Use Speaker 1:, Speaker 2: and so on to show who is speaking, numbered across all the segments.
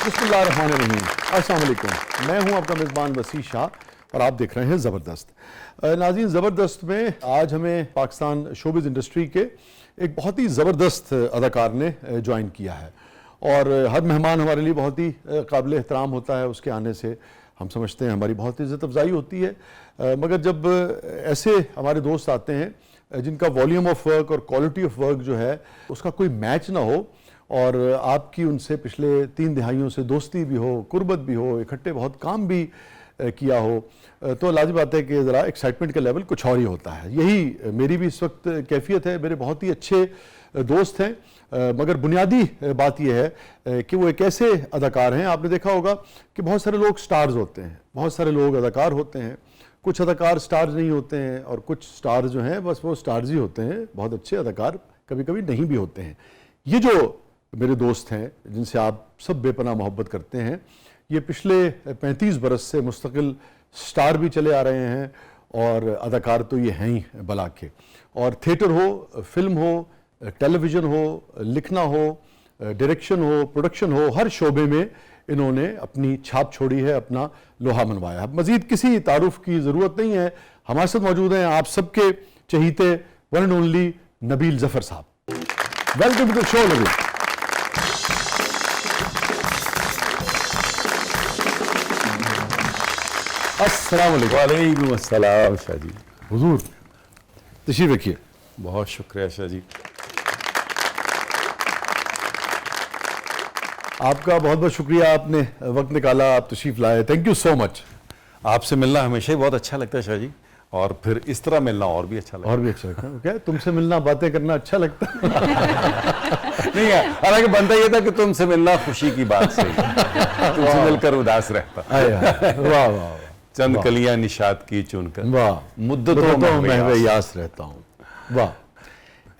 Speaker 1: बिस्मिल्लाहिर्रहमानिर्रहीम। अस्सलाम वालेकुम। मैं हूं आपका मेज़बान वसी शाह और आप देख रहे हैं ज़बरदस्त। नाज़रीन, ज़बरदस्त में आज हमें पाकिस्तान शोबिज़ इंडस्ट्री के एक बहुत ही ज़बरदस्त अदाकार ने ज्वाइन किया है और हर मेहमान हमारे लिए बहुत ही काबिल एहतराम होता है। उसके आने से हम समझते हैं हमारी बहुत इज़्ज़त अफजाई होती है, मगर जब ऐसे हमारे दोस्त आते हैं जिनका वॉल्यूम ऑफ वर्क और क्वालिटी ऑफ वर्क जो है उसका कोई मैच ना हो और आपकी उनसे पिछले 3 दिहाइयों से दोस्ती भी हो, कुर्बत भी हो, इकट्ठे बहुत काम भी किया हो, तो लाज़िम बात है कि ज़रा एक्साइटमेंट का लेवल कुछ और ही होता है। यही मेरी भी इस वक्त कैफियत है। मेरे बहुत ही अच्छे दोस्त हैं, मगर बुनियादी बात यह है कि वो एक ऐसे अदाकार हैं। आपने देखा होगा कि बहुत सारे लोग स्टार्स होते हैं, बहुत सारे लोग अदाकार होते हैं, कुछ अदाकार स्टार्स नहीं होते हैं और कुछ स्टार्स जो हैं बस वो स्टार्स ही होते हैं। बहुत अच्छे अदाकार कभी कभी नहीं भी होते हैं। ये जो मेरे दोस्त हैं जिनसे आप सब बेपनाह मोहब्बत करते हैं, ये पिछले 35 बरस से मुस्तकिल स्टार भी चले आ रहे हैं और अदाकार तो ये हैं ही बला के। और थिएटर हो, फिल्म हो, टेलीविज़न हो, लिखना हो, डायरेक्शन हो, प्रोडक्शन हो, हर शोबे में इन्होंने अपनी छाप छोड़ी है, अपना लोहा मनवाया है। मज़ीद किसी तारुफ की ज़रूरत नहीं है। हमारे साथ मौजूद हैं आप सबके चहीते one and only Nabeel Zafar साहब। Welcome to the show Nabeel. अस्सलाम वालेकुम।
Speaker 2: वालेकुम अस्सलाम शाह जी।
Speaker 1: हुजूर तशरीफ रखिए।
Speaker 2: बहुत शुक्रिया शाह जी।
Speaker 1: आपका बहुत बहुत शुक्रिया, आपने वक्त निकाला, आप तशरीफ लाए, थैंक यू सो मच।
Speaker 2: आपसे मिलना हमेशा ही बहुत अच्छा लगता है शाह जी, और फिर इस तरह मिलना और भी अच्छा लगता है।
Speaker 1: और भी अच्छा लगता है क्या? तुमसे मिलना, बातें करना अच्छा लगता है?
Speaker 2: नहीं है, हालांकि बनता ये था कि तुमसे मिलना खुशी की बात से, तुमसे मिलकर उदास रहता।
Speaker 1: वाह वाह,
Speaker 2: चंद कलियां निशात की चुनकर
Speaker 1: वाह,
Speaker 2: मुद्दतों में
Speaker 1: मैं यास रहता हूँ। वाह।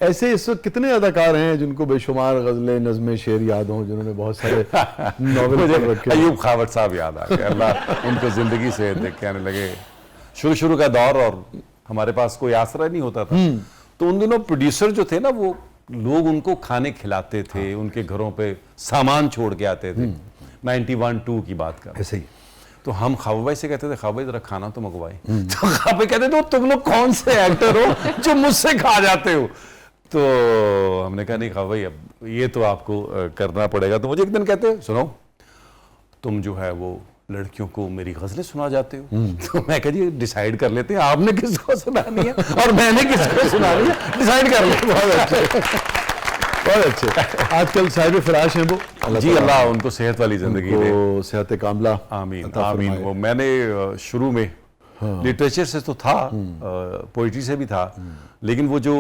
Speaker 1: ऐसे इस वक्त कितने अदाकार हैं जिनको बेशुमार गजलें, नज़में, शेर याद हों, जिन्होंने बहुत सारे नॉवेल रखे।
Speaker 2: अयूब खावत साहब याद आ गए, अल्लाह उनको जिंदगी से देख के आने लगे। शुरू का दौर और हमारे पास कोई आसरा नहीं होता था, तो उन दिनों प्रोड्यूसर जो थे ना, वो लोग उनको खाने खिलाते थे, उनके घरों पे सामान छोड़ के आते थे। 91-2 की बात कर,
Speaker 1: ऐसे ही
Speaker 2: तो हम खाबा भाई से कहते थे, खाबा भाई जरा खाना तो मंगवाए। तो खाबा भाई कहते थे, तुम लोग कौन से एक्टर हो जो मुझसे खा जाते हो? तो हमने कहा नहीं खाबा भाई, अब ये तो आपको करना पड़ेगा। तो मुझे एक दिन कहते, सुनो तुम जो है वो लड़कियों को मेरी गजलें सुना जाते हो। तो मैं कह जी डिसाइड कर लेते हैं, आपने किसको सुनानी है और मैंने किसको सुनानी है, डिसाइड कर लेते। बहुत अच्छे,
Speaker 1: बहुत अच्छे। आजकल साहिब फिराश हैं वो,
Speaker 2: जी अल्लाह उनको सेहत वाली जिंदगी दे,
Speaker 1: सेहत कामला
Speaker 2: आमीन आमीन। वो मैंने शुरू में लिटरेचर से तो था, पोइट्री से भी था, लेकिन वो जो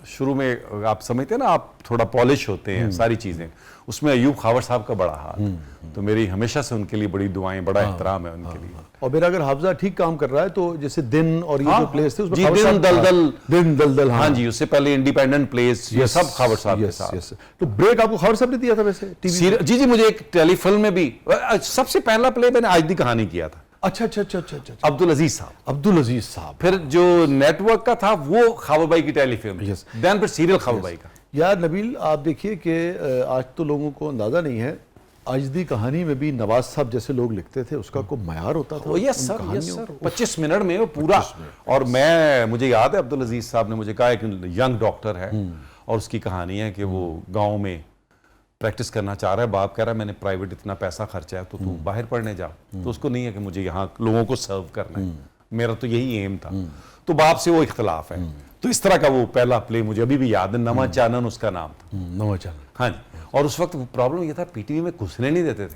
Speaker 2: शुरू में आप समझते हैं ना, आप थोड़ा पॉलिश होते हैं सारी चीज़ें, उसमें अयूब खावर साहब का बड़ा हाथ। तो मेरी हमेशा से उनके लिए बड़ी दुआएं, बड़ा एहतराम है उनके लिए।
Speaker 1: और मेरा अगर हाफजा ठीक काम कर रहा है तो जैसे दिन और ये जो प्लेस थे,
Speaker 2: जी, दिन दलदल,
Speaker 1: हाँ
Speaker 2: जी, उससे पहले इंडिपेंडेंट प्लेस, ये सब खावर साहब के साथ।
Speaker 1: तो ब्रेक आपको खावर साहब ने दिया था वैसे टीवी?
Speaker 2: जी, मुझे एक टेलीफिल्म में भी सबसे पहला प्ले मैंने आज दी कहानी किया था।
Speaker 1: अच्छा,
Speaker 2: अब्दुल अजीज
Speaker 1: साहब।
Speaker 2: फिर जो नेटवर्क का था वो खाबर भाई की टेलीफिल्म, देन फिर सीरियल खाबर भाई का।
Speaker 1: यार नबील, आप देखिए कि आज तो लोगों को अंदाजा नहीं है, आज दी कहानी में भी नवाज साहब जैसे लोग लिखते थे, उसका कोई मयार होता था।
Speaker 2: यस सर, 25 मिनट में वो पूरा। और मुझे याद है अब्दुल अजीज साहब ने मुझे कहा, एक यंग डॉक्टर है और उसकी कहानी है कि वो गाँव में प्रैक्टिस करना चाह रहा है, बाप कह रहा है मैंने प्राइवेट इतना पैसा खर्चा है तो तू बाहर पढ़ने जा। तो उसको नहीं है कि मुझे यहाँ लोगों को सर्व करना है, मेरा तो यही एम था। तो बाप से वो इख्तलाफ है। तो इस तरह का वो पहला प्ले मुझे अभी भी याद है, नवा चानन उसका नाम था।
Speaker 1: नवा चानन,
Speaker 2: हाँ जी। और उस वक्त प्रॉब्लम ये था, पीटीवी में घुसने नहीं देते थे।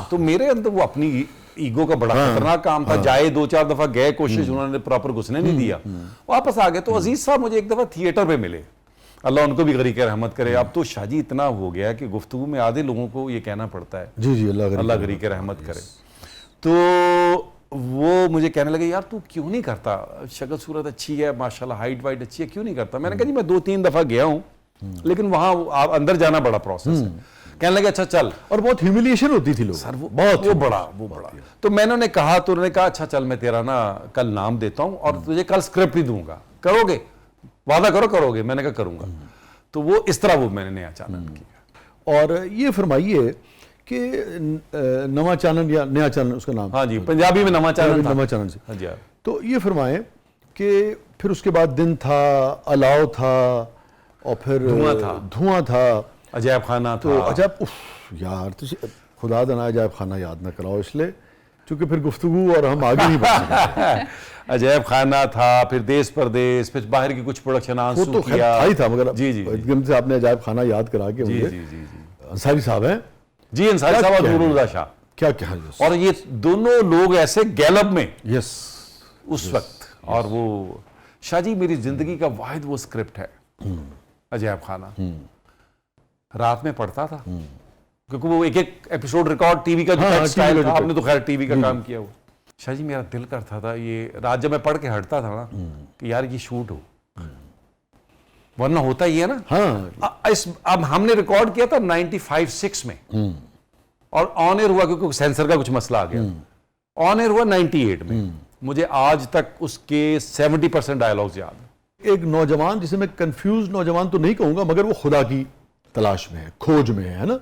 Speaker 2: तो मेरे अंदर वो अपनी ईगो का बड़ा खतरनाक काम था। जाए 2-4 दफा गए, कोशिश, उन्होंने प्रॉपर घुसने नहीं दिया, वापस आ गए। तो अजीज साहब मुझे एक दफा थिएटर पे मिले, अल्लाह उनको भी गरीक रहमत करे। अब तो शाजी इतना हो गया कि गुफ्तगू में आधे लोगों को ये कहना पड़ता है,
Speaker 1: जी
Speaker 2: अल्लाह गरीक रहमत करे। तो वो मुझे कहने लगे, यार तू क्यों नहीं करता, शक्ल सूरत अच्छी है माशाल्लाह, हाइट वाइट अच्छी है, क्यों नहीं करता? मैंने कहा जी मैं 2-3 दफा गया हूँ, लेकिन वहां अंदर जाना बड़ा प्रोसेस है। कहने लगे अच्छा चल।
Speaker 1: और बहुत ह्यूमिलिएशन होती थी लोग,
Speaker 2: सर वो बड़ा। तो मैंने उन्हें कहा, तो उन्होंने कहा अच्छा चल मैं तेरा ना कल नाम देता हूँ और तुझे कल स्क्रिप्ट ही दूंगा, करोगे? वादा करो करोगे? मैंने कहा करूंगा। तो वो इस तरह वो मैंने अचानक किया।
Speaker 1: और ये फरमाइए कि नवा चानन या नया चानन उसका नाम,
Speaker 2: हाँ जी, पंजाबी में नवा चानन था।
Speaker 1: नवा चानन से,
Speaker 2: हाँ जी,
Speaker 1: तो ये फरमाएं कि फिर उसके बाद दिन था, अलाव था, और फिर धुआं था,
Speaker 2: अजैब खाना
Speaker 1: तो
Speaker 2: था।
Speaker 1: अजैब, उफ यार तुझे खुदा दना अजैब खाना याद ना कराओ, इसलिए क्योंकि फिर गुफ्तगू और हम आगे नहीं बढ़ सकते।
Speaker 2: अजैब खाना था, फिर देश परदेश, फिर बाहर की कुछ प्रोडक्शन
Speaker 1: वो तो खैर था ही था, मगर
Speaker 2: जी जी
Speaker 1: एकदम से आपने अजैब खाना याद करा के
Speaker 2: जी
Speaker 1: मुझे।
Speaker 2: जी जी जी
Speaker 1: अंसारी साहब हैं,
Speaker 2: जी, अंसारी साहब और नूरुल हुदा शाह,
Speaker 1: क्या क्या है
Speaker 2: और ये दोनों लोग ऐसे गैलब में
Speaker 1: यस
Speaker 2: उस वक्त, और वो शाह जी मेरी जिंदगी का वाहिद वो स्क्रिप्ट है अजैब खाना। रात में पढ़ता था क्योंकि वो एक एक एपिसोड रिकॉर्ड टीवी का जो
Speaker 1: हाँ,
Speaker 2: स्टाइल
Speaker 1: टीवी
Speaker 2: था,
Speaker 1: का
Speaker 2: आपने तो खैर टीवी का काम किया। वो शाह जी मेरा दिल करता था ये रात जब मैं पढ़ के हटता था ना कि यार ये शूट हो, वरना होता ही है ना।
Speaker 1: हाँ,
Speaker 2: अब हमने रिकॉर्ड किया था 95-6 में, और ऑन एयर हुआ क्योंकि सेंसर का कुछ मसला आ गया। ऑन एयर हुआ 98 में। मुझे आज तक उसके 70% डायलॉग्स याद है।
Speaker 1: एक नौजवान, जिसे मैं कंफ्यूज नौजवान तो नहीं कहूंगा, मगर वो खुदा की तलाश में है, खोज में है ना।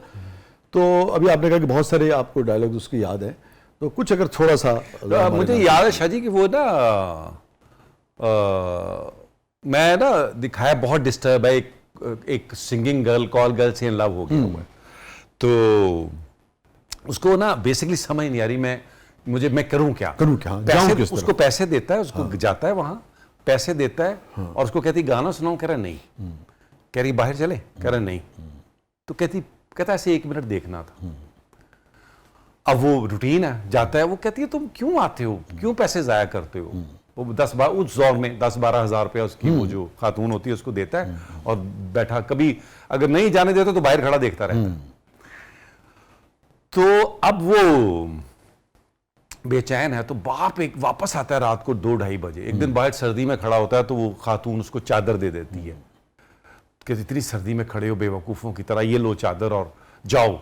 Speaker 1: तो अभी आपने कहा कि बहुत सारे आपको डायलॉग्स उसके याद हैं, तो कुछ अगर थोड़ा सा
Speaker 2: मुझे याद है शाह जी कि वो ना मैं ना दिखाया बहुत डिस्टर्ब है, एक सिंगिंग गर्ल, कॉल गर्ल से इन लव हो गया हुआ है, तो उसको ना बेसिकली समझ नहीं आ रही मैं करूं क्या,
Speaker 1: जाऊं किस तरफ?
Speaker 2: उसको पैसे देता है, उसको जाता है वहां, पैसे देता है, और उसको कहती गाना सुनाऊं, कह रहा नहीं, कह रही बाहर चले, कह रहा नहीं, तो कहता ऐसे 1 मिनट देखना था। अब वो रूटीन है, जाता है, वो कहती है तुम क्यों आते हो, क्यों पैसे जाया करते हो। वो 10-12 उस दौर में 10-12 हज़ार रुपया उसकी वो जो खातून होती है उसको देता है, और बैठा, कभी अगर नहीं जाने देता तो बाहर खड़ा देखता रहता है। तो अब वो बेचैन है, तो बाप एक वापस आता है रात को 2-2:30 बजे। एक दिन बाहर सर्दी में खड़ा होता है, तो वो खातून उसको चादर दे देती है कि इतनी सर्दी में खड़े हो बेवकूफ़ों की तरह, ये लो चादर और जाओ।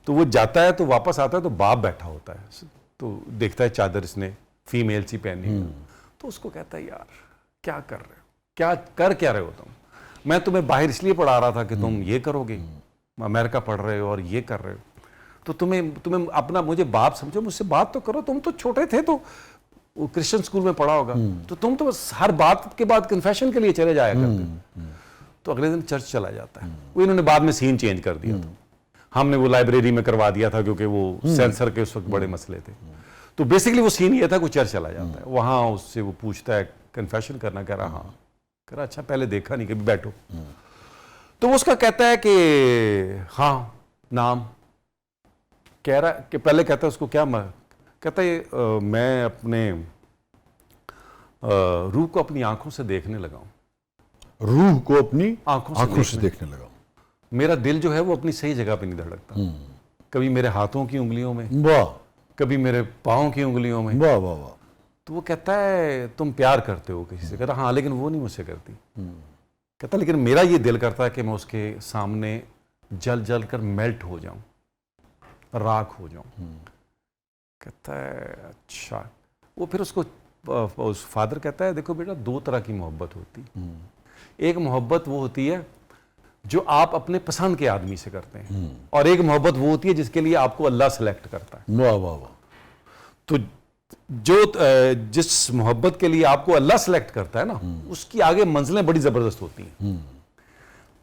Speaker 2: तो वो जाता है, तो वापस आता है, तो बाप बैठा होता है, तो देखता है चादर इसने फीमेल सी पहनी, तो उसको कहता है यार क्या कर रहे हो, क्या रहे हो तुम, मैं तुम्हें बाहर इसलिए पढ़ा रहा था कि तुम ये करोगे, अमेरिका पढ़ रहे हो और ये कर रहे हो, तो तुम्हें अपना मुझे बाप समझो, मुझसे बात तो करो, तुम तो छोटे थे, तो वो क्रिश्चियन स्कूल में पढ़ा होगा, तो तुम तो बस हर बात के बाद कन्फेशन के लिए चले जाया करते। तो अगले दिन चर्च चला जाता है। वो इन्होंने बाद में सीन चेंज कर दिया था, हमने वो लाइब्रेरी में करवा दिया था क्योंकि वो सेंसर के उस वक्त बड़े मसले थे। तो बेसिकली वो सीन ये था, कोई चर्च चला जाता है, वहां उससे वो पूछता है कन्फेशन करना, कह रहा हाँ, कह रहा अच्छा पहले देखा नहीं कभी, बैठो। तो वो उसका कहता है कि हाँ नाम, कह रहा कि पहले कहता है उसको क्या कहता है मैं अपने रूह को अपनी आंखों से देखने लगा हूं,
Speaker 1: रूह को अपनी
Speaker 2: आंखों
Speaker 1: से देखने लगा,
Speaker 2: मेरा दिल जो है वो अपनी सही जगह पे नहीं धड़कता, कभी मेरे हाथों की उंगलियों में,
Speaker 1: वाह,
Speaker 2: कभी मेरे पाँव की उंगलियों में,
Speaker 1: वाह वाह वाह।
Speaker 2: तो वो कहता है तुम प्यार करते हो किसी से, कहता हाँ लेकिन वो नहीं मुझसे करती, कहता लेकिन मेरा ये दिल करता है कि मैं उसके सामने जल जल कर मेल्ट हो जाऊं, राख हो जाऊं। कहता है अच्छा। वो फिर उसको उस फादर कहता है देखो बेटा, 2 तरह की मोहब्बत होती है, एक मोहब्बत वो होती है जो आप अपने पसंद के आदमी से करते हैं, और एक मोहब्बत वो होती है जिसके लिए आपको अल्लाह सेलेक्ट करता है।
Speaker 1: वाह वाह वाह।
Speaker 2: तो जिस मोहब्बत के लिए आपको अल्लाह सेलेक्ट करता है ना, उसकी आगे मंजिलें बड़ी जबरदस्त होती हैं।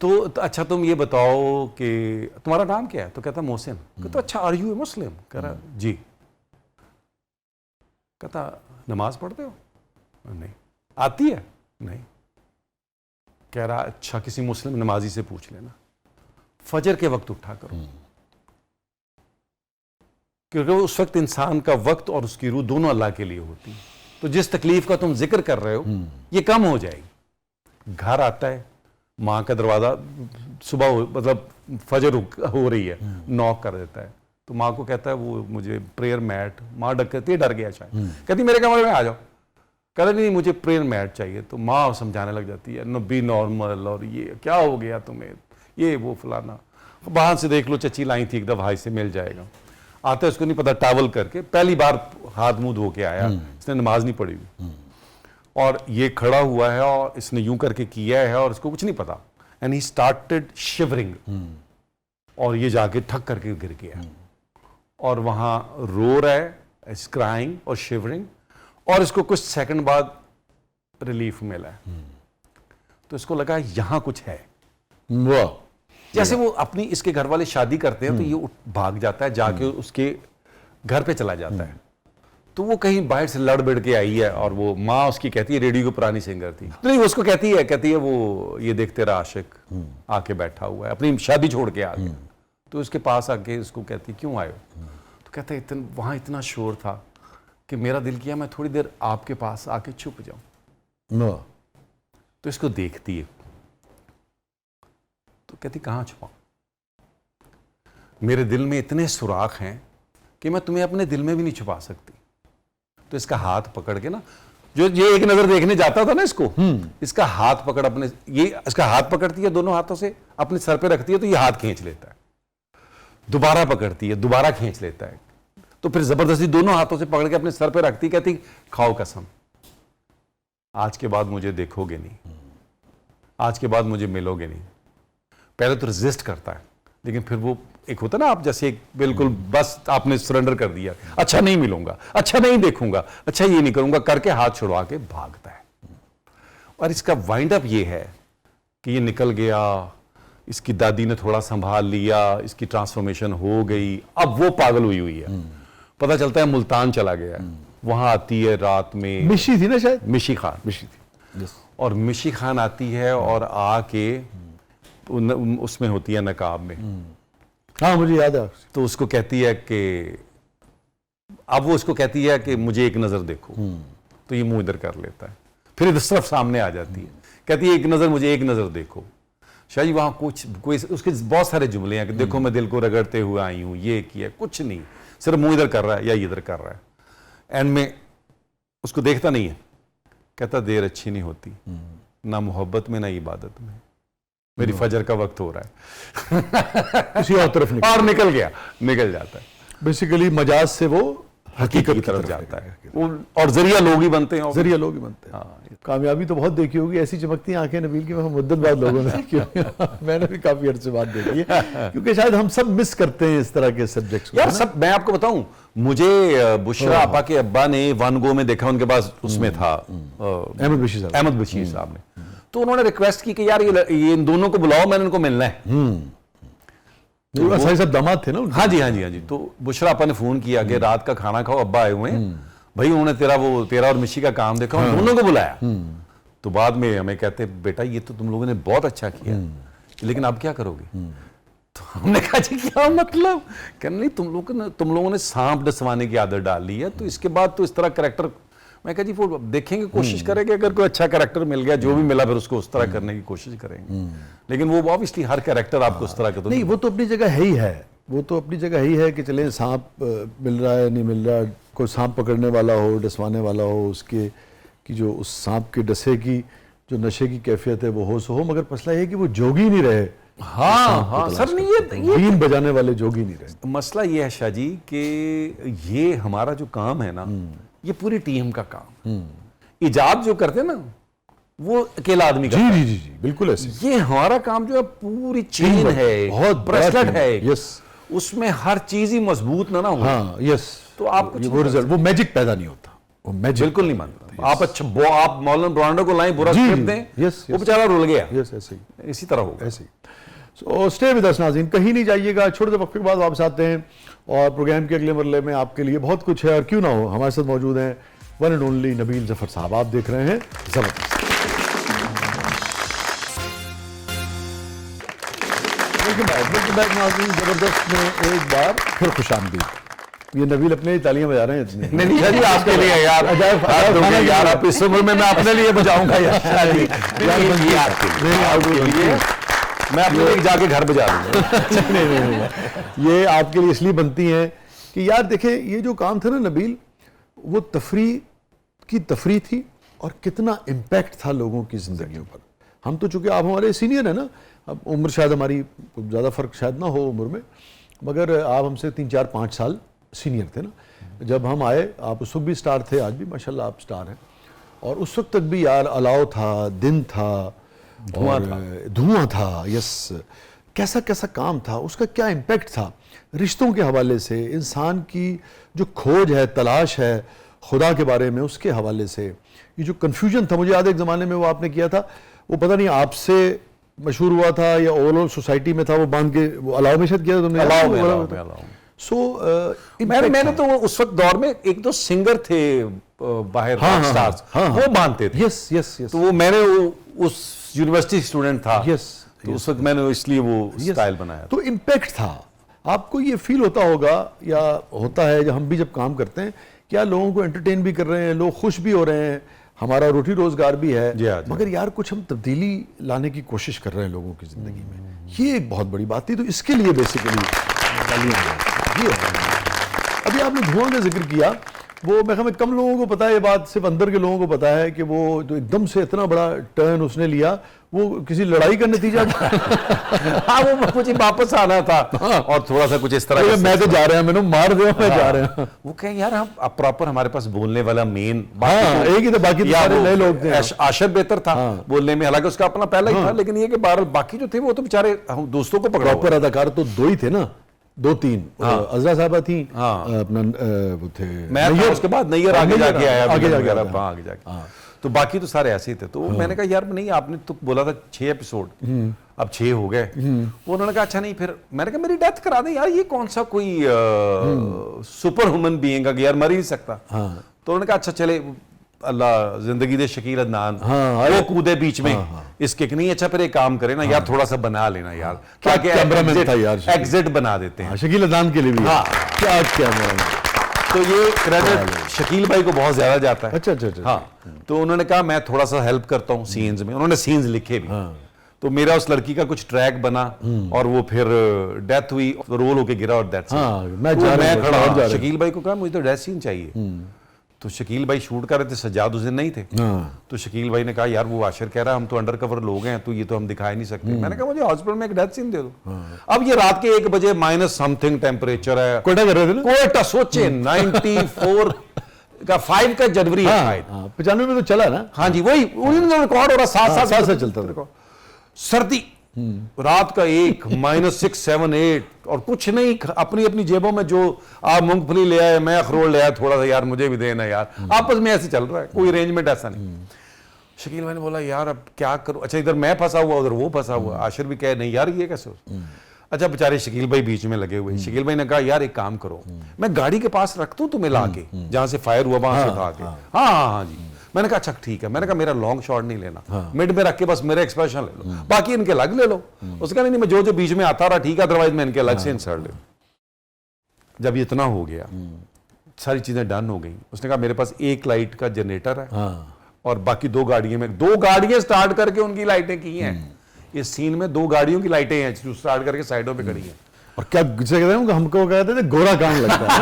Speaker 2: तो अच्छा तुम ये बताओ कि तुम्हारा नाम क्या है, तो कहता मोहसिन। कहता अच्छा आर यू ए मुस्लिम, कह रहा जी। कहता नमाज पढ़ते हो, नहीं। आती है, नहीं। कह रहा अच्छा किसी मुस्लिम नमाजी से पूछ लेना, फजर के वक्त उठा करो, क्योंकि उस वक्त इंसान का वक्त और उसकी रूह दोनों अल्लाह के लिए होती है। तो जिस तकलीफ का तुम जिक्र कर रहे हो ये कम हो जाएगी। घर आता है, माँ का दरवाज़ा सुबह मतलब फजर हो रही है, नॉक कर देता है, तो माँ को कहता है वो मुझे प्रेयर मैट, माँ कहती डर गया शायद, कहती मेरे कमरे में आ जाओ, कहते नहीं मुझे प्रेयर मैट चाहिए। तो माँ समझाने लग जाती है नो बी नॉर्मल, और ये क्या हो गया तुम्हें, ये वो फलाना, बाहर से देख लो चची लाई थी एक दवाई से मिल जाएगा। आता है, उसको नहीं पता, टावल करके पहली बार हाथ मुंह धो के आया, इसने नमाज नहीं पढ़ी हुई, और ये खड़ा हुआ है और इसने यूं करके किया है और इसको कुछ नहीं पता, एंड ही स्टार्टेड शिवरिंग। और ये जाके ठक करके गिर गया और वहां रो रहा है, क्राइंग और शिवरिंग, और इसको कुछ सेकंड बाद रिलीफ मिला है। तो इसको लगा यहां कुछ है।
Speaker 1: वाह,
Speaker 2: जैसे वो अपनी इसके घर वाले शादी करते हैं तो ये भाग जाता है, जाके उसके घर पे चला जाता है। तो वो कहीं बाहर से लड़ बिड़ के आई है और वो माँ उसकी कहती है, रेडियो की पुरानी सिंगर थी, तो नहीं उसको कहती है वो ये देख तेरा आशिक आके बैठा हुआ है, अपनी शादी छोड़ के आ गया। तो उसके पास आके उसको कहती है क्यों आए हो? तो कहता है वहां इतना शोर था कि मेरा दिल किया मैं थोड़ी देर आपके पास आके छुप जाऊं।
Speaker 1: वाह,
Speaker 2: तो इसको देखती है तो कहती कहां छुपाऊं, मेरे दिल में इतने सुराख हैं कि मैं तुम्हें अपने दिल में भी नहीं छुपा सकती। तो इसका हाथ पकड़ के ना, जो ये एक नजर देखने जाता था ना इसको, इसका हाथ पकड़ अपने, ये इसका हाथ पकड़ती है दोनों हाथों से, अपने सर पे रखती है तो ये हाथ खींच लेता है, दोबारा पकड़ती है, दोबारा खींच लेता है, तो फिर जबरदस्ती दोनों हाथों से पकड़ के अपने सर पे रखती, कहती खाओ कसम, आज के बाद मुझे देखोगे नहीं, आज के बाद मुझे मिलोगे नहीं। पहले तो रेजिस्ट करता है, लेकिन फिर वो एक होता ना, आप जैसे एक बिल्कुल बस आपने सरेंडर कर दिया, अच्छा नहीं मिलूंगा, अच्छा नहीं देखूंगा, अच्छा ये नहीं करूंगा करके हाथ छुड़वा के भागता है। और इसका वाइंड अप ये है कि ये निकल गया, इसकी दादी ने थोड़ा संभाल लिया, इसकी ट्रांसफॉर्मेशन हो गई, अब वो पागल हुई हुई है। पता चलता है मुल्तान चला गया, वहां आती है रात में,
Speaker 1: मिशी थी ना शायद,
Speaker 2: मिशी खान,
Speaker 1: मिशी थी,
Speaker 2: और मिशी खान आती है और आके उसमें होती है नकाब में,
Speaker 1: हाँ मुझे याद है।
Speaker 2: तो उसको कहती है कि अब वो उसको कहती है कि मुझे एक नजर देखो, तो ये मुंह इधर कर लेता है, फिर इस तरफ सामने आ जाती है, कहती है एक नजर, मुझे एक नजर देखो। शायद वहां कोई उसके बहुत सारे जुमले हैं कि देखो मैं दिल को रगड़ते हुए आई हूं, ये किया, कुछ नहीं, सिर्फ मुंह इधर कर रहा है या इधर कर रहा है। एंड में उसको देखता नहीं है, कहता देर अच्छी नहीं होती, ना मोहब्बत में ना इबादत में, मेरी फजर का वक्त हो रहा है।
Speaker 1: किसी और तरफ
Speaker 2: और निकल गया, निकल जाता है,
Speaker 1: बेसिकली मजाज से वो
Speaker 2: हकीकत की तरफ जाता है वो, और जरिया लोग ही बनते हैं,
Speaker 1: जरिया लोग ही बनते हैं।
Speaker 2: हाँ।
Speaker 1: कामयाबी तो बहुत देखी होगी, ऐसी चमकती हैं आंखें नबील की, मुद्दत बाद लोगों ने देखी होगी। मैंने भी काफी अर्से बाद देखी है, क्योंकि शायद हम सब मिस करते हैं इस तरह के सब्जेक्ट्स
Speaker 2: यार। सब मैं आपको बताऊं, मुझे बुशरा आपा के अब्बा ने वन गो में देखा, उनके पास उसमें था
Speaker 1: अहमद बशीर
Speaker 2: साहब ने, तो उन्होंने रिक्वेस्ट की कि यार ये इन दोनों को बुलाओ, मैंने इनको मिलना है।
Speaker 1: तो साहिब साहब दामाद थे ना उनके?
Speaker 2: हाँ जी, हाँ जी, हाँ जी। तो बुशरा आपा ने फोन किया कि रात का खाना खाओ, अब्बा आए हुए हैं भाई, उन्होंने तेरा और मिशी का काम देखा, उन दोनों को बुलाया। तो बाद में हमें कहते बेटा ये तो तुम लोगों ने बहुत अच्छा किया, लेकिन अब क्या करोगे? तो हमने कहा जी क्या मतलब? कहने नहीं, तुम लोगों ने सांप डसवाने की आदत डाल ली है, तो इसके बाद तो इस तरह कैरेक्टर, मैं कहा जी वो देखेंगे, कोशिश करेंगे, अगर कोई अच्छा कैरेक्टर मिल गया, जो भी मिला फिर उसको उस तरह करने की कोशिश करेंगे। लेकिन वो ऑब्वियसली हर कैरेक्टर आपको उस तरह का तो
Speaker 1: नहीं, वो तो अपनी जगह है ही है, वो तो अपनी जगह ही है कि चले सांप मिल रहा है नहीं मिल रहा, कोई सांप पकड़ने वाला हो, डसवाने वाला हो, उसके कि जो उस सांप के डसे की जो नशे की कैफियत है वो हो सो हो, मगर मसला ये कि वो जोगी नहीं रहे।
Speaker 2: हाँ सर, नहीं ये
Speaker 1: बीन बजाने वाले जोगी नहीं रहे।
Speaker 2: मसला ये है शाह जी कि ये हमारा जो काम है ना, ये पूरी टीम का काम, इजाद जो करते हैं ना वो अकेला आदमी का,
Speaker 1: जी जी जी बिल्कुल ऐसे।
Speaker 2: ये हमारा काम जो है पूरी चेन है,
Speaker 1: बहुत
Speaker 2: ब्रेसलेट है,
Speaker 1: यस,
Speaker 2: उसमें हर चीज ही मजबूत ना हो।
Speaker 1: हाँ यस,
Speaker 2: तो आप कुछ
Speaker 1: वो रिजल्ट, वो मैजिक पैदा नहीं होता, वो मैजिक
Speaker 2: बिल्कुल नहीं मानता। आप अच्छा आप मौलाना ब्रांडो को लाएं, बुरा स्क्रिप्ट दें, वो बेचारा रुल गया,
Speaker 1: यस ऐसे ही,
Speaker 2: इसी तरह होगा।
Speaker 1: ऐसे ही। सो स्टे विद अस नाज़रीन, कहीं नहीं जाइएगा, छोटे से वक्फे के बाद वापस आते हैं और प्रोग्राम के अगले मरले में आपके लिए बहुत कुछ है, और क्यों ना हो हमारे साथ मौजूद हैं one and only Nabeel Zafar साहब। आप देख रहे हैं जबरदस्त। वेलकम बैक नाज़रीन, जबरदस्त में एक बार फिर खुशामदीद। ये नबील अपने ही तालियां बजा रहे हैं इतनी।
Speaker 2: नहीं जी आपके लिए यार, यार आप इस उम्र में मैं अपने लिए बजाऊंगा यार, मैं अपने लिए जाके घर बजा दूंगा।
Speaker 1: नहीं, ये आपके लिए इसलिए बनती हैं कि यार देखें, ये जो काम था ना नबील, वो तफरी थी, और कितना इम्पैक्ट था लोगों की जिंदगियों पर। हम तो चूंकि आप हमारे सीनियर हैं ना, अब उम्र शायद हमारी ज़्यादा फर्क शायद ना हो उम्र में, मगर आप हमसे 3, 4, 5 साल सीनियर थे ना जब हम आए। आप उस वक्त भी स्टार थे, आज भी माशाल्लाह आप स्टार हैं, और उस वक्त तक भी यार अलाव था, दिन था, धुआं था, यस। कैसा कैसा काम था, उसका क्या इम्पैक्ट था रिश्तों के हवाले से, इंसान की जो खोज है, तलाश है खुदा के बारे में, उसके हवाले से ये जो कन्फ्यूजन था। मुझे याद है एक ज़माने में वो आपने किया था, वो पता नहीं आपसे मशहूर हुआ था या ओवरऑल सोसाइटी में था, वो बांध के वो अलाव में शायद किया था तुमने?
Speaker 2: अलाव
Speaker 1: सो
Speaker 2: मैंने तो उस वक्त दौर में एक दो सिंगर थे बाहर, स्टार्स, वो बांधते थे।
Speaker 1: Yes yes yes.
Speaker 2: तो वो मैंने उस यूनिवर्सिटी स्टूडेंट था,
Speaker 1: यस,
Speaker 2: तो उस वक्त मैंने इसलिए वो स्टाइल बनाया।
Speaker 1: तो इम्पैक्ट था। आपको ये फील होता होगा या होता है, जब हम भी जब काम करते हैं, क्या लोगों को एंटरटेन भी कर रहे हैं, लोग खुश भी हो रहे हैं, हमारा रोटी रोजगार भी है, मगर यार कुछ हम तब्दीली लाने की कोशिश कर रहे हैं लोगों की जिंदगी में, ये एक बहुत बड़ी बात थी। तो इसके लिए बेसिकली ये अभी आपने धुआं का जिक्र किया, वो मैं हमें कम लोगों को पता है ये बात, सिर्फ अंदर के लोगों को पता है कि वो जो एकदम से इतना बड़ा टर्न उसने लिया, वो किसी लड़ाई का नतीजा था।
Speaker 2: हाँ, वो मुझे वापस आना था और थोड़ा सा कुछ इस तरह का,
Speaker 1: मैं तो जा रहा हूं, मैंने मार दिया, मैं जा रहा हूं।
Speaker 2: वो कहें यार हम अब प्रॉपर हमारे पास बोलने वाला मेन
Speaker 1: एक ही था, बाकी सारे नए लोग थे।
Speaker 2: आशर बेहतर था बोलने में, हालांकि उसका अपना पहला ही था, लेकिन ये कि बहरहाल बाकी जो थे वो तो बेचारे हम दोस्तों को पकड़ा।
Speaker 1: प्रॉपर अदाकार तो दो ही थे ना, दो तीन, अज़रा साहबा थी, अपना वो थे,
Speaker 2: मैं उसके बाद नैयर आगे जाके आया, आगे जाके तो बाकी तो सारे ऐसे ही थे। तो मैंने कहा यार नहीं, आपने तो बोला था 6 एपिसोड, अब 6 हो गए। वो उन्होंने कहा अच्छा नहीं, फिर मैंने कहा मेरी डेथ करा दे यार, ये कौन सा कोई सुपर ह्यूमन बीइंग है यार, मर ही नहीं सकता। तो उन्होंने कहा अच्छा चले, अल्लाह जिंदगी दे शकील अदनान, वो कूदे बीच में इसके नहीं, अच्छा फिर एक काम करे ना यार, थोड़ा सा बना लेना यार, क्या क्या एग्जिट बना देते हैं
Speaker 1: शकील अदनान के लिए भी। क्या क्या
Speaker 2: तो ये क्रेडिट शकील भाई को बहुत ज्यादा जाता है।
Speaker 1: अच्छा।
Speaker 2: हाँ, तो उन्होंने कहा मैं थोड़ा सा हेल्प करता हूँ सीन्स में, उन्होंने सीन्स लिखे भी। तो मेरा उस लड़की का कुछ ट्रैक बना और वो फिर डेथ हुई, रोल होके गिरा और डेथ। मैं खड़ा शकील भाई को कहा मुझे तो डेथ सीन चाहिए। तो शकील भाई शूट कर रहे थे, सज्जाद उस दिन नहीं थे। तो शकील भाई ने कहा यार वो आशिर कह रहा है हम तो अंडर कवर लोग हैं, तो ये तो हम दिखा नहीं सकते। मैंने कहा मुझे हॉस्पिटल में एक डेथ सीन दे दो। अब ये रात के 1 बजे माइनस समथिंग टेम्परेचर है,
Speaker 1: कोयटा कर रहे थे ना,
Speaker 2: कोयटा सोचे 94 का 5 का जनवरी है शायद,
Speaker 1: 95 में तो चला ना।
Speaker 2: हाँ जी, वही उन्होंने रिकॉर्ड हो रहा, 7
Speaker 1: से चलता था।
Speaker 2: सर्दी, रात का 1 -6, 7, 8 और कुछ नहीं, अपनी अपनी जेबों में जो आप मूंगफली ले आए, मैं अखरोट ले आया थोड़ा सा, यार मुझे भी देना यार, आपस में ऐसे चल रहा है, कोई अरेंजमेंट ऐसा नहीं। शकील भाई ने बोला यार अब क्या करूं, अच्छा इधर मैं फंसा हुआ उधर वो फंसा हुआ, आशिर भी कहे नहीं यार ये कैसे हो। अच्छा बेचारे शकील भाई बीच में लगे हुए। शकील भाई ने कहा यार एक काम करो, मैं गाड़ी के पास रख दूं तुम्हें लाके, जहां से फायर हुआ वहां से उठा के। हाँ जी। मैंने कहा अच्छा ठीक है, मैंने कहा मेरा लॉन्ग शॉट नहीं लेना, मिड में रख के बस मेरे एक्सप्रेशन ले लो, बाकी इनके अलग ले लो। उसका नहीं मैं जो बीच में आता रहा ठीक है, अदरवाइज मैं इनके अलग से इंसर्ट ले। जब इतना हो गया, सारी चीजें डन हो गई, उसने कहा मेरे पास 1 लाइट का जनरेटर है और बाकी 2 गाड़ियां में 2 गाड़ियां स्टार्ट करके उनकी लाइटें की हैं। इस सीन में 2 गाड़ियों की लाइटें हैं जो स्टार्ट करके साइडों पे खड़ी हैं।
Speaker 1: और क्या कहते हैं, हमको कहते थे गोरा काम लगता है।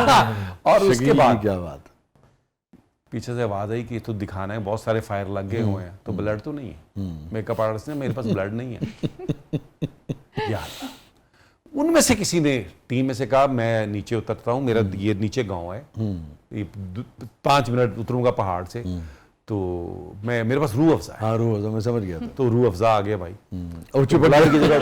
Speaker 2: और उसके बाद
Speaker 1: क्या बात,
Speaker 2: पीछे से आवाज आई कि तो दिखाना है बहुत सारे फायर लगे हुए हैं, तो ब्लड तो नहीं है। मेकअप आर्टिस्ट ने मेरे पास ब्लड नहीं है यार। उनमें से किसी ने टीम में से कहा मैं नीचे उतरता हूँ, मेरा ये नीचे गांव है, ये 5 मिनट उतरूंगा पहाड़ से, तो मैं मेरे पास रूह अफ़ज़ा है।
Speaker 1: हाँ रूह अफ़ज़ा, मैं समझ गया था।
Speaker 2: तो रूह अफ़ज़ा आ गया भाई,
Speaker 1: और चुपलार की जगह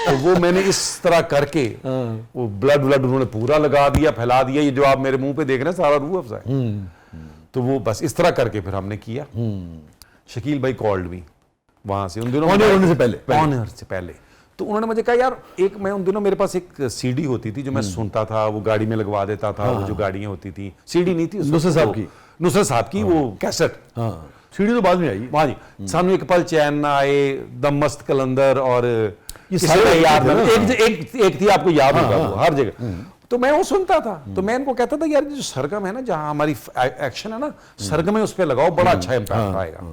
Speaker 2: तो वो मैंने इस तरह करके वो ब्लड उन्होंने पूरा लगा दिया, फैला दिया। ये जो आप मेरे मुंह पे देख रहे हैं सारा रूह अफ़ज़ा है। तो वो बस इस तरह करके फिर हमने किया। शकील भाई कॉल्ड मी वहां से, उन दिनों
Speaker 1: ऑनर
Speaker 2: से पहले। तो उन्होंने मुझे कहा यार एक, मैं उन दिनों मेरे पास एक सीडी होती थी जो मैं सुनता था, वो गाड़ी में लगवा देता था। वो जो गाड़ियां होती थी, सीडी नहीं थी, नुसरत साहब की वो कैसेट।
Speaker 1: सीडी तो बाद में आई।
Speaker 2: हाँ जी, सानू एक पल चैन ना आए, दम मस्त कलंदर, और
Speaker 1: ये सारे याद
Speaker 2: एक थी आपको याद होगा वो हर जगह। तो मैं वो सुनता था, तो मैं इनको कहता था यार जो सरगम है ना, जहां हमारी एक्शन है ना, सरगम में उस पर लगाओ, बड़ा अच्छा इंपैक्ट आएगा।